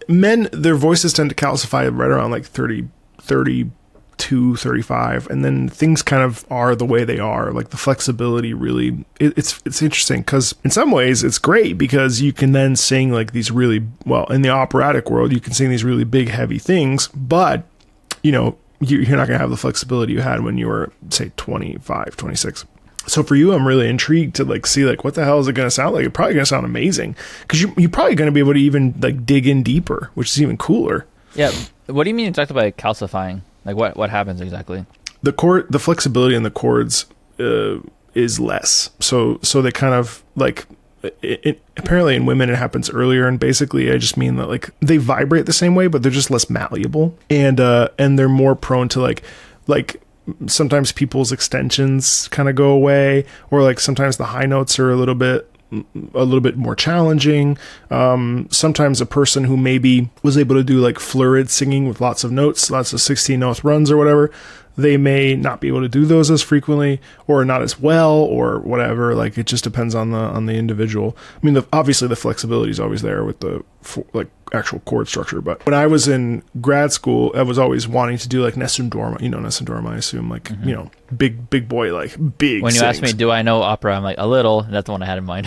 men, their voices tend to calcify right around like 32, 35, and then things kind of are the way they are. Like, the flexibility really, it's interesting, because in some ways it's great, because you can then sing like these really, well, in the operatic world, you can sing these really big, heavy things, but, you know, you're not going to have the flexibility you had when you were, say, 25, 26. So for you, I'm really intrigued to like see like what the hell is it going to sound like? It's probably going to sound amazing, because you're probably going to be able to even like dig in deeper, which is even cooler.
Yeah. What do you mean exactly by calcifying? Like what happens exactly?
The flexibility in the chords is less. So they kind of like it apparently in women it happens earlier, and basically I just mean that like they vibrate the same way, but they're just less malleable, and they're more prone to like sometimes people's extensions kind of go away, or like sometimes the high notes are a little bit more challenging. Sometimes a person who maybe was able to do like florid singing with lots of notes, lots of 16 note runs or whatever, they may not be able to do those as frequently, or not as well, or whatever. Like, it just depends on the individual. I mean, obviously the flexibility is always there with the like actual chord structure. But when I was in grad school, I was always wanting to do like Nessun Dorma. You know Nessun Dorma, I assume, like, you know, big boy, like big.
When you asked me, do I know opera? I'm like, a little. That's the one I had in mind.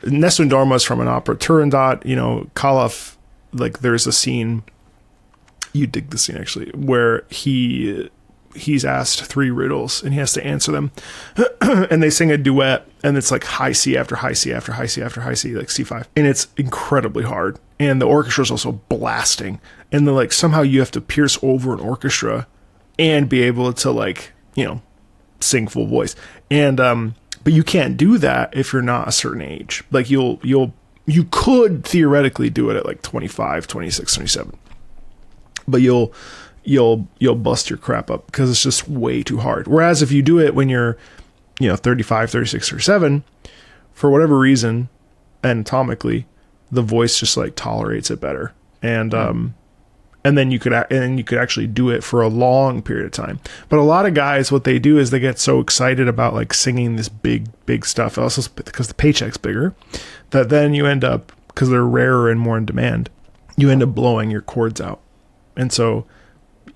Nessun Dorma is from an opera. Turandot, you know, Kalaf, like there's a scene, you dig the scene actually, where he's asked 3 riddles and he has to answer them. And they sing a duet, and it's like high C after high C after high C after high C, like C5. And it's incredibly hard. And the orchestra is also blasting. And then like somehow you have to pierce over an orchestra and be able to like, you know, sing full voice. And but you can't do that if you're not a certain age. Like you could theoretically do it at like 25, 26, 27. But you'll bust your crap up because it's just way too hard. Whereas if you do it when you're, you know, 35, 36, or 7, for whatever reason, anatomically, the voice just like tolerates it better. And then you could actually do it for a long period of time. But a lot of guys, what they do is they get so excited about like singing this big stuff, also because the paycheck's bigger, that then you end up, because they're rarer and more in demand, you end up blowing your chords out. And so,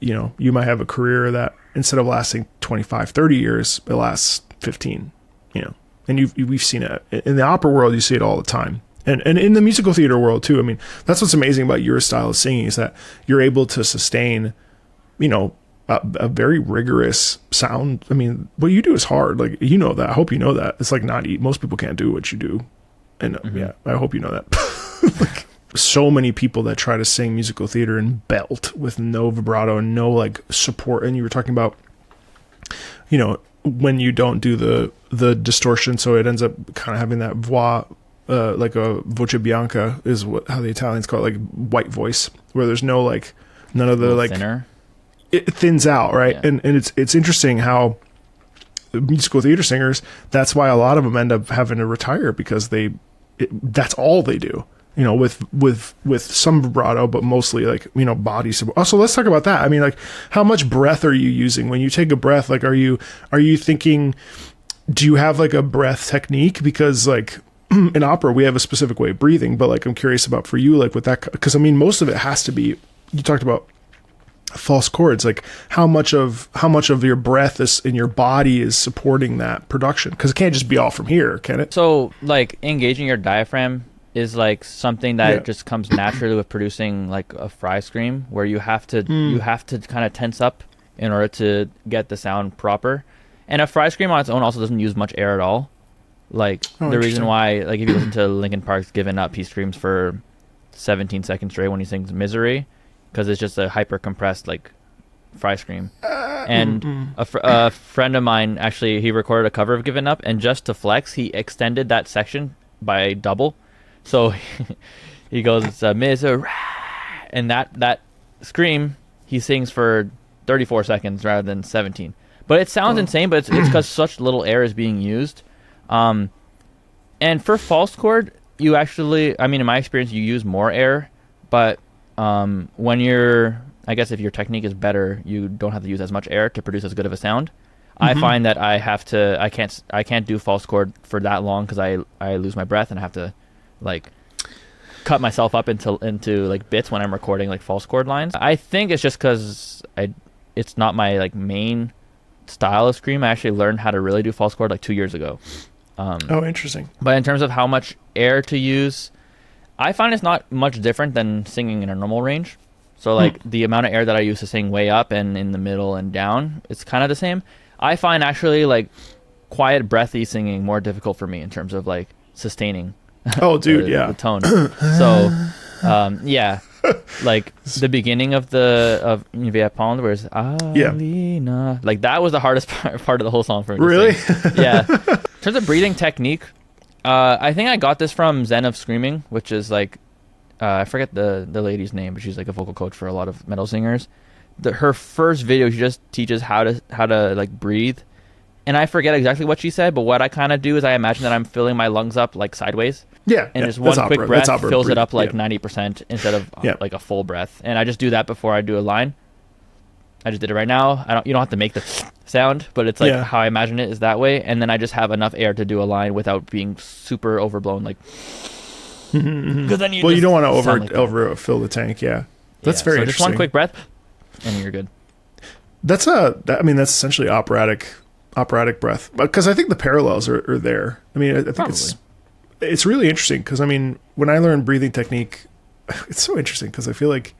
you know, you might have a career that instead of lasting 25, 30 years, it lasts 15, you know, and we've seen it in the opera world. You see it all the time. And in the musical theater world too. I mean, that's what's amazing about your style of singing, is that you're able to sustain, you know, a very rigorous sound. I mean, what you do is hard. Like, you know that. I hope you know that. It's like most people can't do what you do. And yeah, I hope you know that. Like, so many people that try to sing musical theater and belt with no vibrato and no like support. And you were talking about, you know, when you don't do the distortion, so it ends up kind of having that voix, like a voce bianca is how the Italians call it, like white voice, where there's no like none of the like
thinner.
It thins out, right? Yeah. And it's interesting how musical theater singers, that's why a lot of them end up having to retire, because that's all they do. You know, with some vibrato, but mostly like, you know, body support. Also, let's talk about that. I mean, like, how much breath are you using when you take a breath? Like, are you thinking, do you have like a breath technique? Because like in opera, we have a specific way of breathing, but like, I'm curious about for you, like with that, because I mean, most of it has to be, you talked about false chords, like how much of your breath is in your body is supporting that production? Because it can't just be all from here, can it?
So like engaging your diaphragm is like something that just comes naturally with producing like a fry scream, where you have to kind of tense up in order to get the sound proper. And a fry scream on its own also doesn't use much air at all. Like the reason why, like if you listen to Linkin Park's Given Up, he screams for 17 seconds straight when he sings Misery, because it's just a hyper compressed like fry scream. And a friend of mine, actually, he recorded a cover of Given Up, and just to flex, he extended that section by double. So he goes, it's a misery, and that scream he sings for 34 seconds rather than 17. But it sounds insane, but it's because such little air is being used. And for false chord, you actually, I mean, in my experience, you use more air, but when you're I guess if your technique is better, you don't have to use as much air to produce as good of a sound. I find that I can't do false chord for that long because I lose my breath and I have to like cut myself up into like bits when I'm recording like false chord lines. I think it's just because it's not my like main style of scream. I actually learned how to really do false chord like 2 years ago.
Oh, interesting.
But in terms of how much air to use, I find it's not much different than singing in a normal range. So like the amount of air that I use to sing way up and in the middle and down, it's kind of the same. I find actually like quiet, breathy singing more difficult for me in terms of like sustaining.
Oh, dude,
the tone. So, yeah, like the beginning of Via Pond, where it's Alina, like that was the hardest part of the whole song for me.
Really?
Yeah. In terms of breathing technique, I think I got this from Zen of Screaming, which is like, I forget the lady's name, but she's like a vocal coach for a lot of metal singers. Her first video, she just teaches how to like breathe. And I forget exactly what she said, but what I kind of do is I imagine that I'm filling my lungs up like sideways.
Yeah.
And just one quick breath fills it up like 90% instead of like a full breath. And I just do that before I do a line. I just did it right now. You don't have to make the sound, but it's like how I imagine it is that way. And then I just have enough air to do a line without being super overblown. Like, because then you
don't want to overfill the tank. Yeah. That's very interesting.
Just one quick breath and you're good.
That's essentially operatic breath, because I think the parallels are there. I mean, I think it's really interesting because I mean, when I learned breathing technique, it's so interesting because I feel like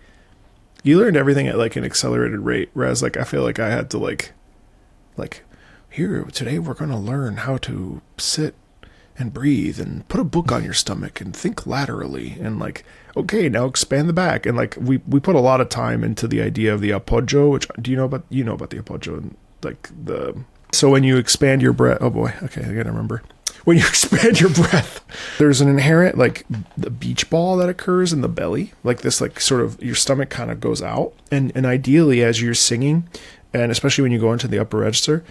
you learned everything at like an accelerated rate, whereas like I feel like I had to like here today we're going to learn how to sit and breathe and put a book on your stomach and think laterally and like, okay, now expand the back. And like we put a lot of time into the idea of the appoggio, which you know about the appoggio, and like so when you expand your breath, oh boy, okay, I gotta remember. When you expand your breath, there's an inherent like the beach ball that occurs in the belly, like this, like sort of your stomach kind of goes out, and ideally as you're singing, and especially when you go into the upper register,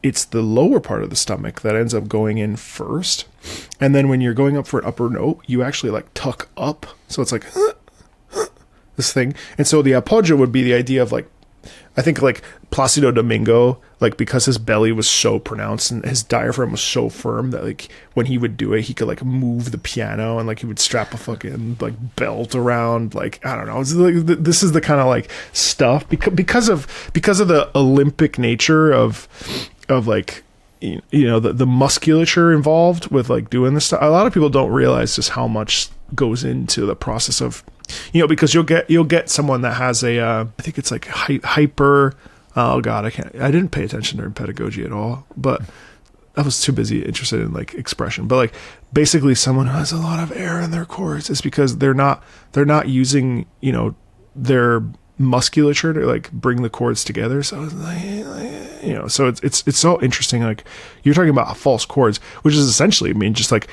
it's the lower part of the stomach that ends up going in first, and then when you're going up for an upper note, you actually like tuck up, so it's like this thing, and so the appoggio would be the idea of like, I think like Placido Domingo, like because his belly was so pronounced and his diaphragm was so firm that like when he would do it, he could like move the piano and like he would strap a fucking like belt around, like I don't know. It's like, this is the kind of like stuff because of the Olympic nature of like you know the musculature involved with like doing this stuff. A lot of people don't realize just how much goes into the process of, you know, because you'll get someone that has a I think it's like hyper, oh god, I didn't pay attention to pedagogy at all, but I was too busy interested in like expression. But like basically someone who has a lot of air in their chords is because they're not using, you know, their musculature to like bring the chords together. So it's like, you know, so it's so interesting. Like you're talking about false chords, which is essentially, I mean, just like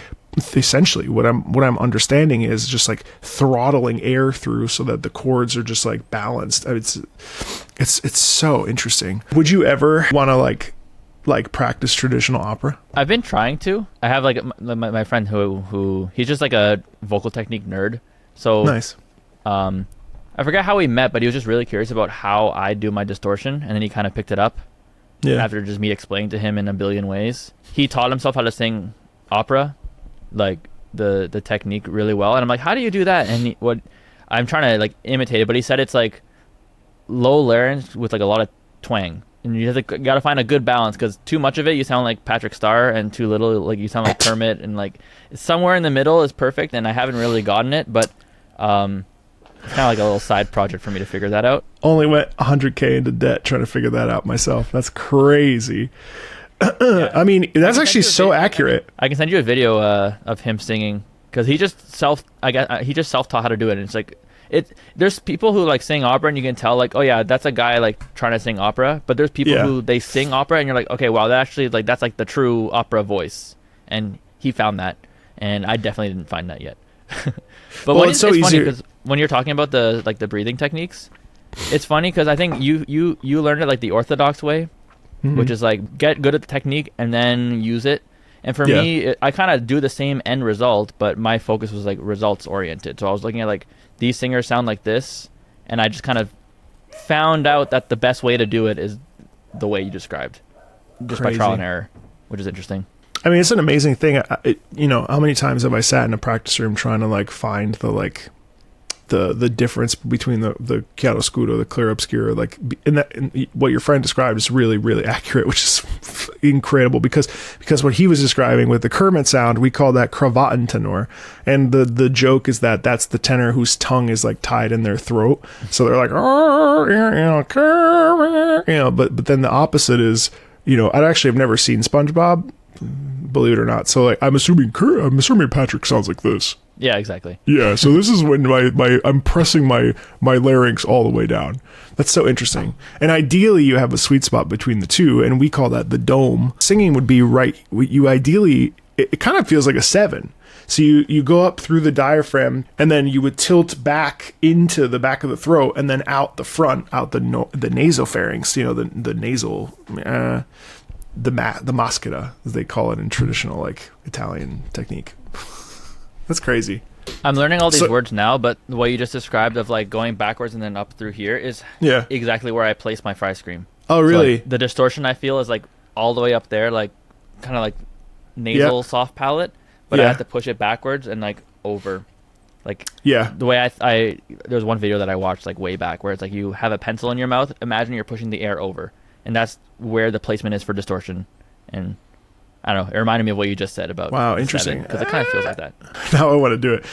essentially what I'm understanding is just like throttling air through so that the chords are just like balanced. It's so interesting. Would you ever want to like practice traditional opera?
I've been trying to. I have like my friend who he's just like a vocal technique nerd. So
nice.
I forget how we met, but he was just really curious about how I do my distortion, and then he kind of picked it up.
Yeah.
After just me explaining to him in a billion ways, he taught himself how to sing opera, like the technique really well. And I'm like, how do you do that? And I'm trying to like imitate it, but he said it's like low larynx with like a lot of twang, and you got to find a good balance, because too much of it you sound like Patrick Starr, and too little like you sound like Kermit, and like somewhere in the middle is perfect. And I haven't really gotten it, but it's kind of like a little side project for me to figure that out.
Only went 100K into debt trying to figure that out myself. That's crazy. Yeah. I mean, that's actually so accurate.
I can send you a video of him singing, because he just self-taught how to do it. And it's like there's people who like sing opera and you can tell like, oh yeah, that's a guy like trying to sing opera. But there's people who they sing opera and you're like, okay, wow, that actually like that's like the true opera voice. And he found that, and I definitely didn't find that yet. But well, it's funny because when you're talking about the breathing techniques, it's funny because I think you learned it like the orthodox way, which is like get good at the technique and then use it. And for me, I kind of do the same end result, but my focus was like results oriented. So I was looking at like these singers sound like this, and I just kind of found out that the best way to do it is the way you described, just by trial and error, which is interesting.
I mean, it's an amazing thing. How many times have I sat in a practice room trying to like find the difference between the chiaroscuro, the Clair Obscur, like and what your friend described is really, really accurate, which is incredible because what he was describing with the Kermit sound, we call that Kravattentenor, and the joke is that that's the tenor whose tongue is like tied in their throat, so they're like, but then the opposite is, I actually have never seen SpongeBob, believe it or not. So like, I'm assuming Patrick sounds like this.
Yeah, exactly.
Yeah, so this is when I'm pressing my larynx all the way down. That's so interesting. And ideally, you have a sweet spot between the two, and we call that the dome. Singing would be right. You ideally, it kind of feels like a 7. So you go up through the diaphragm, and then you would tilt back into the back of the throat, and then out the front, out the nasopharynx. The nasal. The maschera, as they call it in traditional like Italian technique. That's crazy.
I'm learning all these words now, but the way you just described of like going backwards and then up through here is exactly where I place my fry scream.
Oh, really?
So, like, the distortion I feel is like all the way up there, like kind of like nasal soft palate, but I have to push it backwards and like over. Like the way I there's one video that I watched like way back where it's like you have a pencil in your mouth, imagine you're pushing the air over. And that's where the placement is for distortion. And I don't know, it reminded me of what you just said about
interesting,
because it kind of feels like that.
Now I want to do it.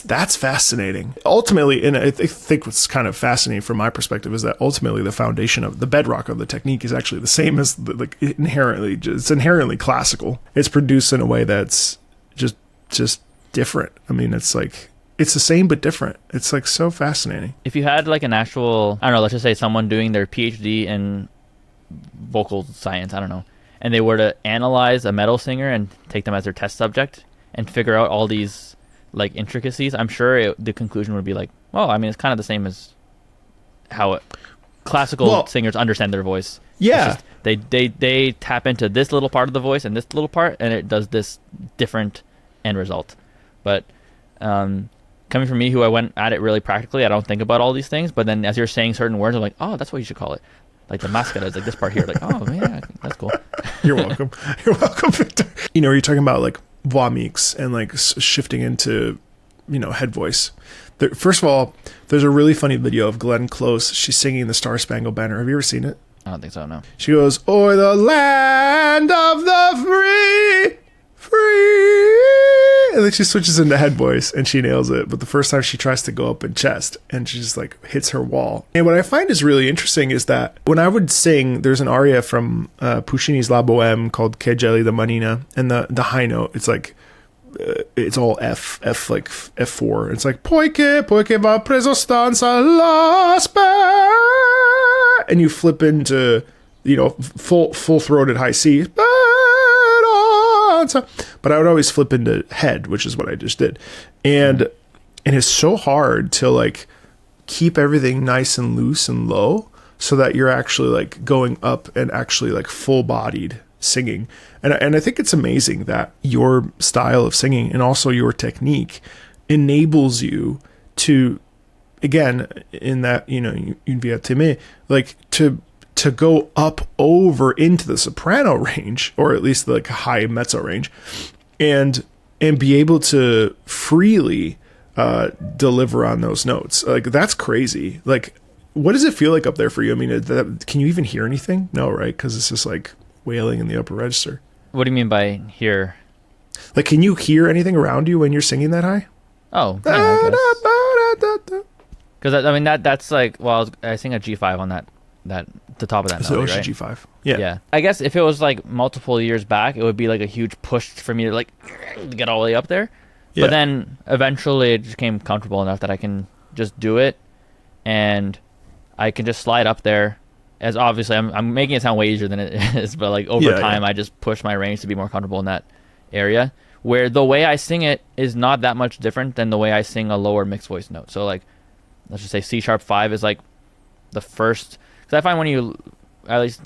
That's fascinating. Ultimately, and I think what's kind of fascinating from my perspective is that ultimately the foundation of the bedrock of the technique is actually the same as it's inherently classical. It's produced in a way that's just different. I mean, it's like, it's the same but different. It's like so fascinating.
If you had like an actual, I don't know, let's just say someone doing their PhD in vocal science, I don't know, and they were to analyze a metal singer and take them as their test subject and figure out all these like intricacies, I'm sure the conclusion would be like, well, I mean, it's kind of the same as how classical singers understand their voice.
Yeah.
They tap into this little part of the voice and this little part, and it does this different end result. But coming from me, who I went at it really practically, I don't think about all these things. But then as you're saying certain words, I'm like, oh, that's what you should call it. Like the maschera is like this part here. Like, oh, yeah, that's cool.
You're welcome. You're welcome, Victor. You're talking about like voix mix and like shifting into, head voice. First of all, there's a really funny video of Glenn Close. She's singing the Star Spangled Banner. Have you ever seen it?
I don't think so, no.
She goes, "O'er the land of the free. And then she switches into head voice and she nails it. But the first time she tries to go up in chest and she just like hits her wall. And what I find is really interesting is that when I would sing, there's an aria from Puccini's La Bohème called Che gelida manina, and the high note, it's like it's all F like F4. It's like poiché va preso stanza la sper, and you flip into full throated high C. But I would always flip into head, which is what I just did. And it's so hard to like keep everything nice and loose and low so that you're actually like going up and actually like full bodied singing. And I think it's amazing that your style of singing and also your technique enables you to, again, in that, une vie à t'aimer, like to go up over into the soprano range, or at least like high mezzo range, and be able to freely deliver on those notes. Like, that's crazy. Like, what does it feel like up there for you? I mean, can you even hear anything? No, right? Because it's just like wailing in the upper register.
What do you mean by hear?
Like, can you hear anything around you when you're singing that high?
Oh, yeah, I guess. Because I mean that's like, well, I sing a G5 on that the top of that melody, right?
G5. Yeah.
I guess if it was like multiple years back, it would be like a huge push for me to like get all the way up there. Yeah. But then eventually it just became comfortable enough that I can just do it, and I can just slide up there. As obviously I'm making it sound way easier than it is, but like over time I just push my range to be more comfortable in that area, where the way I sing it is not that much different than the way I sing a lower mixed voice note. So like, let's just say C#5 is like the first. Because I find when you, at least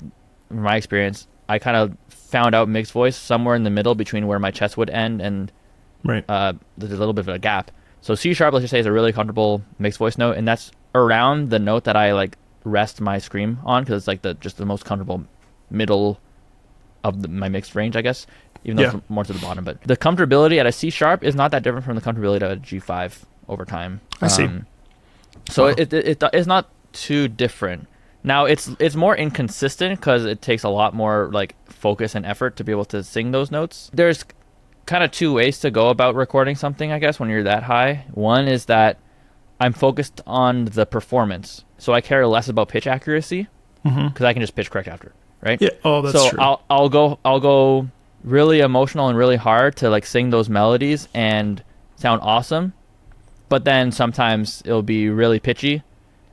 in my experience, I kind of found out mixed voice somewhere in the middle between where my chest would end and there's a little bit of a gap. So C sharp, let's just say, is a really comfortable mixed voice note, and that's around the note that I like rest my scream on, because it's like the most comfortable middle of my mixed range, I guess, even though it's more to the bottom. But the comfortability at a C sharp is not that different from the comfortability at a G5 over time.
I see.
So it's not too different. Now it's more inconsistent because it takes a lot more like focus and effort to be able to sing those notes. There's kind of two ways to go about recording something, I guess, when you're that high. One is that I'm focused on the performance, so I care less about pitch accuracy because I can just pitch correct after, right?
Yeah. Oh, that's true.
So I'll go really emotional and really hard to like sing those melodies and sound awesome, but then sometimes it'll be really pitchy.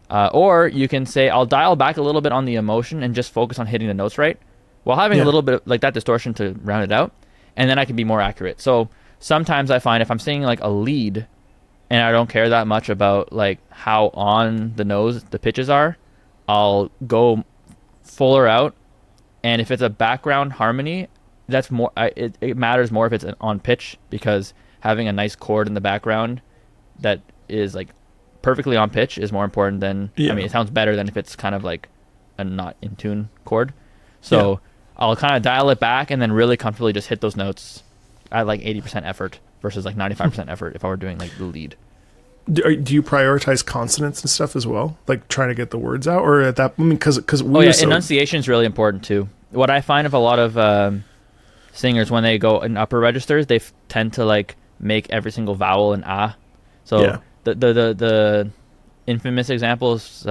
Or you can say, I'll dial back a little bit on the emotion and just focus on hitting the notes right, while having a little bit of, like, that distortion to round it out, and then I can be more accurate. So sometimes I find if I'm singing like a lead and I don't care that much about like how on the nose the pitches are, I'll go fuller out. And if it's a background harmony, that's more. It matters more if it's on pitch, because having a nice chord in the background that is like perfectly on pitch is more important than I mean, it sounds better than if it's kind of like a not in tune chord. So I'll kind of dial it back and then really comfortably just hit those notes at like 80% effort versus like 95% effort if I were doing like the lead.
Do you prioritize consonants and stuff as well, like trying to get the words out, or at that? I mean, because
enunciation is really important too. What I find of a lot of singers when they go in upper registers, they tend to like make every single vowel an ah. So the infamous example is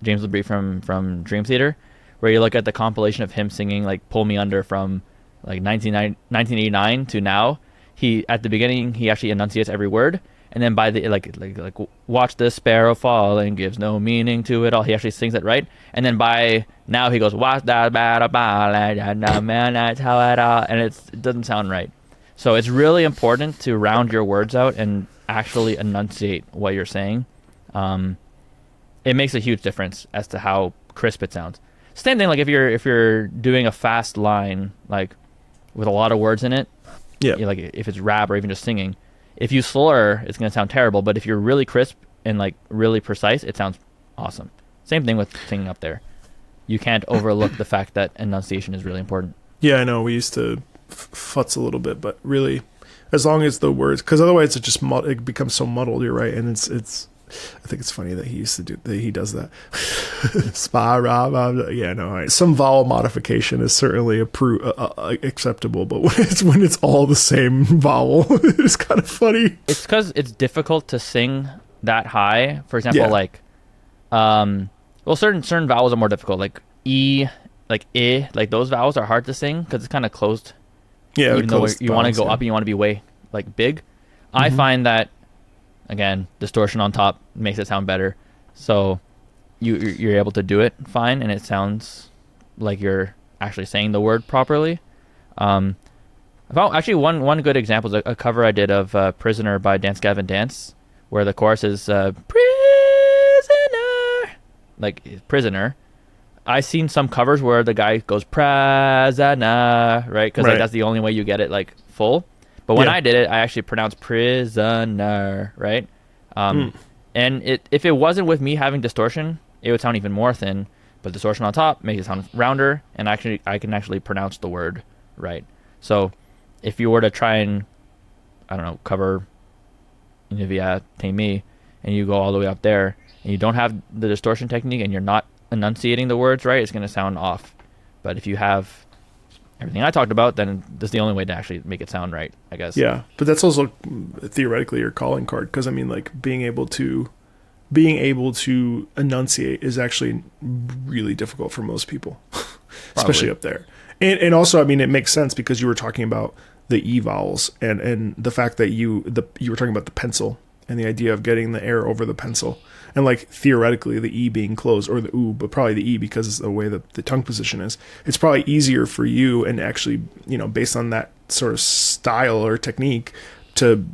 James LeBrie from Dream Theater, where you look at the compilation of him singing like "Pull Me Under" from like 1989 to now. He at the beginning he actually enunciates every word, and then by the like watch the sparrow fall and gives no meaning to it all. He actually sings it right, and then by now he goes watch that bad man that's how it all, and it doesn't sound right. So it's really important to round your words out and actually enunciate what you're saying. It makes a huge difference as to how crisp it sounds. Same thing like if you're doing a fast line like with a lot of words in it, like if it's rap or even just singing, if you slur, it's going to sound terrible. But if you're really crisp and like really precise, it sounds awesome. Same thing with singing up there. You can't overlook the fact that enunciation is really important.
Yeah, I know. We used to futz a little bit, but really, as long as the words, because otherwise it becomes so muddled. You're right, and it's. I think it's funny that he does that. Spa, rah, yeah, no. Right. Some vowel modification is certainly acceptable, but when it's all the same vowel, it's kind of funny.
It's because it's difficult to sing that high. For example, like, certain vowels are more difficult, like e, like I, like those vowels are hard to sing because it's kind of closed.
Yeah,
even though you want to go up and you want to be way like big. Mm-hmm. I find that. Again, distortion on top makes it sound better, so you're able to do it fine, and it sounds like you're actually saying the word properly. Actually, one good example is a cover I did of "Prisoner" by Dance Gavin Dance, where the chorus is "Prisoner," like prisoner. I've seen some covers where the guy goes "prisoner," right? Because like, that's the only way you get it like full. But when I did it, I actually pronounced prisoner, right? And if it wasn't with me having distortion, it would sound even more thin. But distortion on top makes it sound rounder, and actually I can actually pronounce the word right. So if you were to try and, I don't know, cover Nivea Take Me, and you go all the way up there, and you don't have the distortion technique, and you're not enunciating the words right, it's going to sound off. But if you have everything I talked about, then that's the only way to actually make it sound right, I guess.
Yeah, but that's also theoretically your calling card, because I mean, like being able to enunciate is actually really difficult for most people, especially up there. And also, I mean, it makes sense because you were talking about the E vowels and the fact that you were talking about the pencil and the idea of getting the air over the pencil. And like theoretically the E being closed, or the ooh, but probably the E because it's the way that the tongue position is. It's probably easier for you, and actually, based on that sort of style or technique, to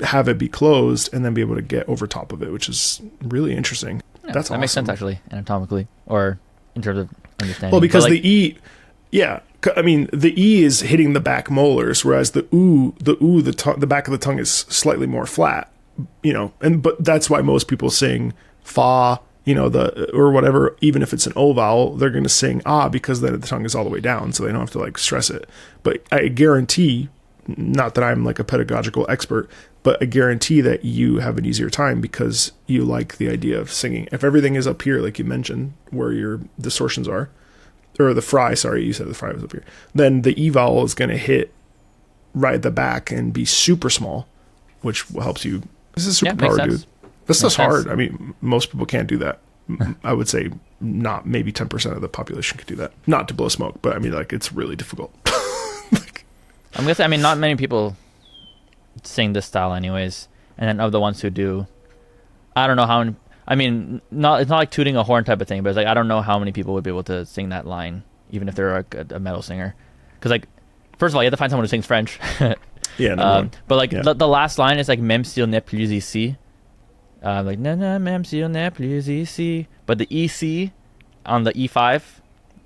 have it be closed and then be able to get over top of it, which is really interesting.
Yeah,
That's
that
awesome.
Makes sense actually, anatomically, or in terms of understanding.
Well, because the E, I mean, the E is hitting the back molars, whereas the back of the tongue is slightly more flat. but that's why most people sing fa, or whatever, even if it's an O vowel, they're going to sing because then the tongue is all the way down, so they don't have to like stress it. But I guarantee, not that I'm like a pedagogical expert, but I guarantee that you have an easier time because you like the idea of singing. If everything is up here, like you mentioned, where your distortions are, or the fry, sorry, you said the fry was up here, then the E vowel is going to hit right at the back and be super small, which helps you. This is superpower, dude. This stuff's hard. I mean, most people can't do that. I would say not maybe 10% of the population could do that. Not to blow smoke, but I mean, like, it's really difficult.
I'm gonna say, I mean, not many people sing this style anyways. And then of the ones who do, I don't know how many, I mean, it's not like tooting a horn type of thing, but it's like, I don't know how many people would be able to sing that line, even if they're a metal singer. Because, like, first of all, you have to find someone who sings French.
Yeah.
But, like, the last line is, like, même s'il n'est plus ici. Like, na na, même s'il n'est plus ici. But the EC on the E5,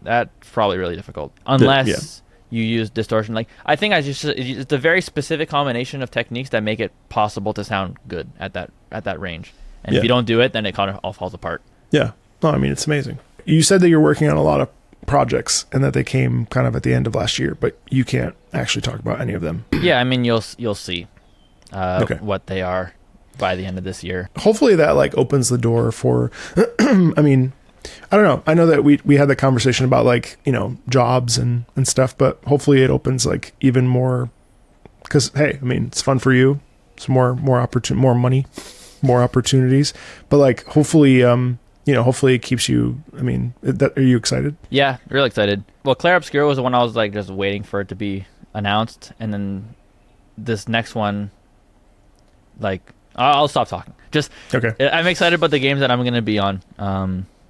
that's probably really difficult. Unless you use distortion. Like, I think it's a very specific combination of techniques that make it possible to sound good at that range. And if you don't do it, then it kind of all falls apart.
Yeah. No, I mean, it's amazing. You said that you're working on a lot of projects and that they came kind of at the end of last year, but you can't actually talk about any of them.
Yeah, I mean, you'll see what they are by the end of this year.
Hopefully that like opens the door for, I mean, I don't know. I know that we had the conversation about like, jobs and stuff, but hopefully it opens like even more, because hey, I mean, it's fun for you. It's more money, more opportunities, but like hopefully, hopefully it keeps you, I mean, are you excited?
Yeah, really excited. Well, Clair Obscur was the one I was like just waiting for it to be announced. And then this next one, like, I'll stop talking. Just, okay. I'm excited about the games that I'm going to be on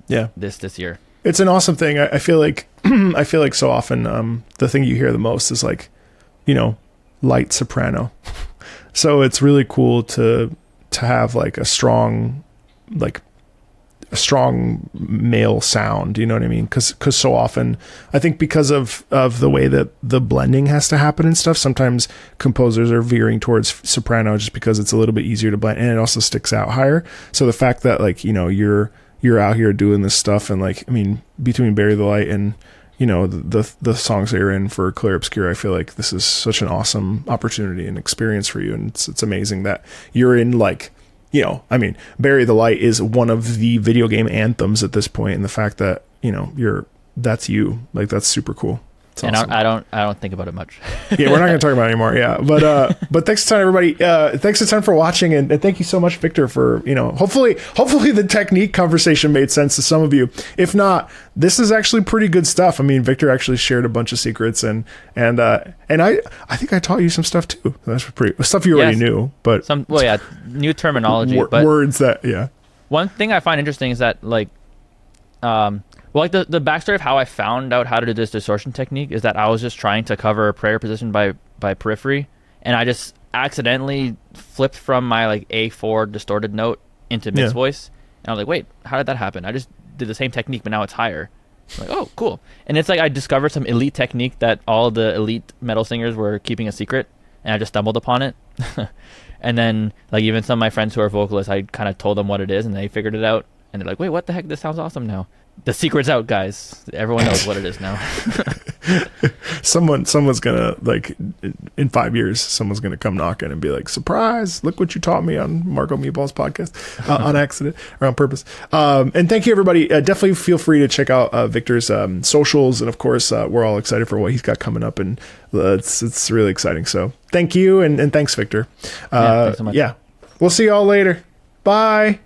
this year.
It's an awesome thing. I feel like, so often the thing you hear the most is like, light soprano. So it's really cool to have like a strong male sound, you know what I mean? Because so often, I think because of the way that the blending has to happen and stuff, sometimes composers are veering towards soprano just because it's a little bit easier to blend, and it also sticks out higher. So the fact that like, you're out here doing this stuff, and like, I mean, between Bury the Light and the songs that you're in for Clair Obscur, I feel like this is such an awesome opportunity and experience for you, and it's amazing that you're in like, I mean, Bury the Light is one of the video game anthems at this point, and the fact that that's you, like, that's super cool. It's
and
awesome.
I don't think about it much.
Yeah, we're not going to talk about it anymore. Yeah, but thanks a ton, everybody. Thanks a ton for watching, and thank you so much, Victor, for hopefully the technique conversation made sense to some of you. If not, this is actually pretty good stuff. I mean, Victor actually shared a bunch of secrets, and I think I taught you some stuff too. That's pretty stuff you already knew, but
new terminology,
but words that
One thing I find interesting is that like, the backstory of how I found out how to do this distortion technique is that I was just trying to cover a prayer position by periphery, and I just accidentally flipped from my like A4 distorted note into mixed voice, and I was like, wait, how did that happen? I just did the same technique, but now it's higher. I'm like, oh, cool. And it's like I discovered some elite technique that all the elite metal singers were keeping a secret, and I just stumbled upon it. And then like even some of my friends who are vocalists, I kind of told them what it is, and they figured it out, and they're like, wait, what the heck? This sounds awesome now. The secret's out, guys. Everyone knows what it is now.
Someone's gonna, like, in 5 years, someone's gonna come knocking and be like, surprise, look what you taught me on Marco Meatball's podcast on accident or on purpose. And thank you, everybody. Definitely feel free to check out Victor's socials, and of course we're all excited for what he's got coming up, and it's really exciting. So thank you, and thanks, Victor.
Thanks so much.
We'll see y'all later. Bye.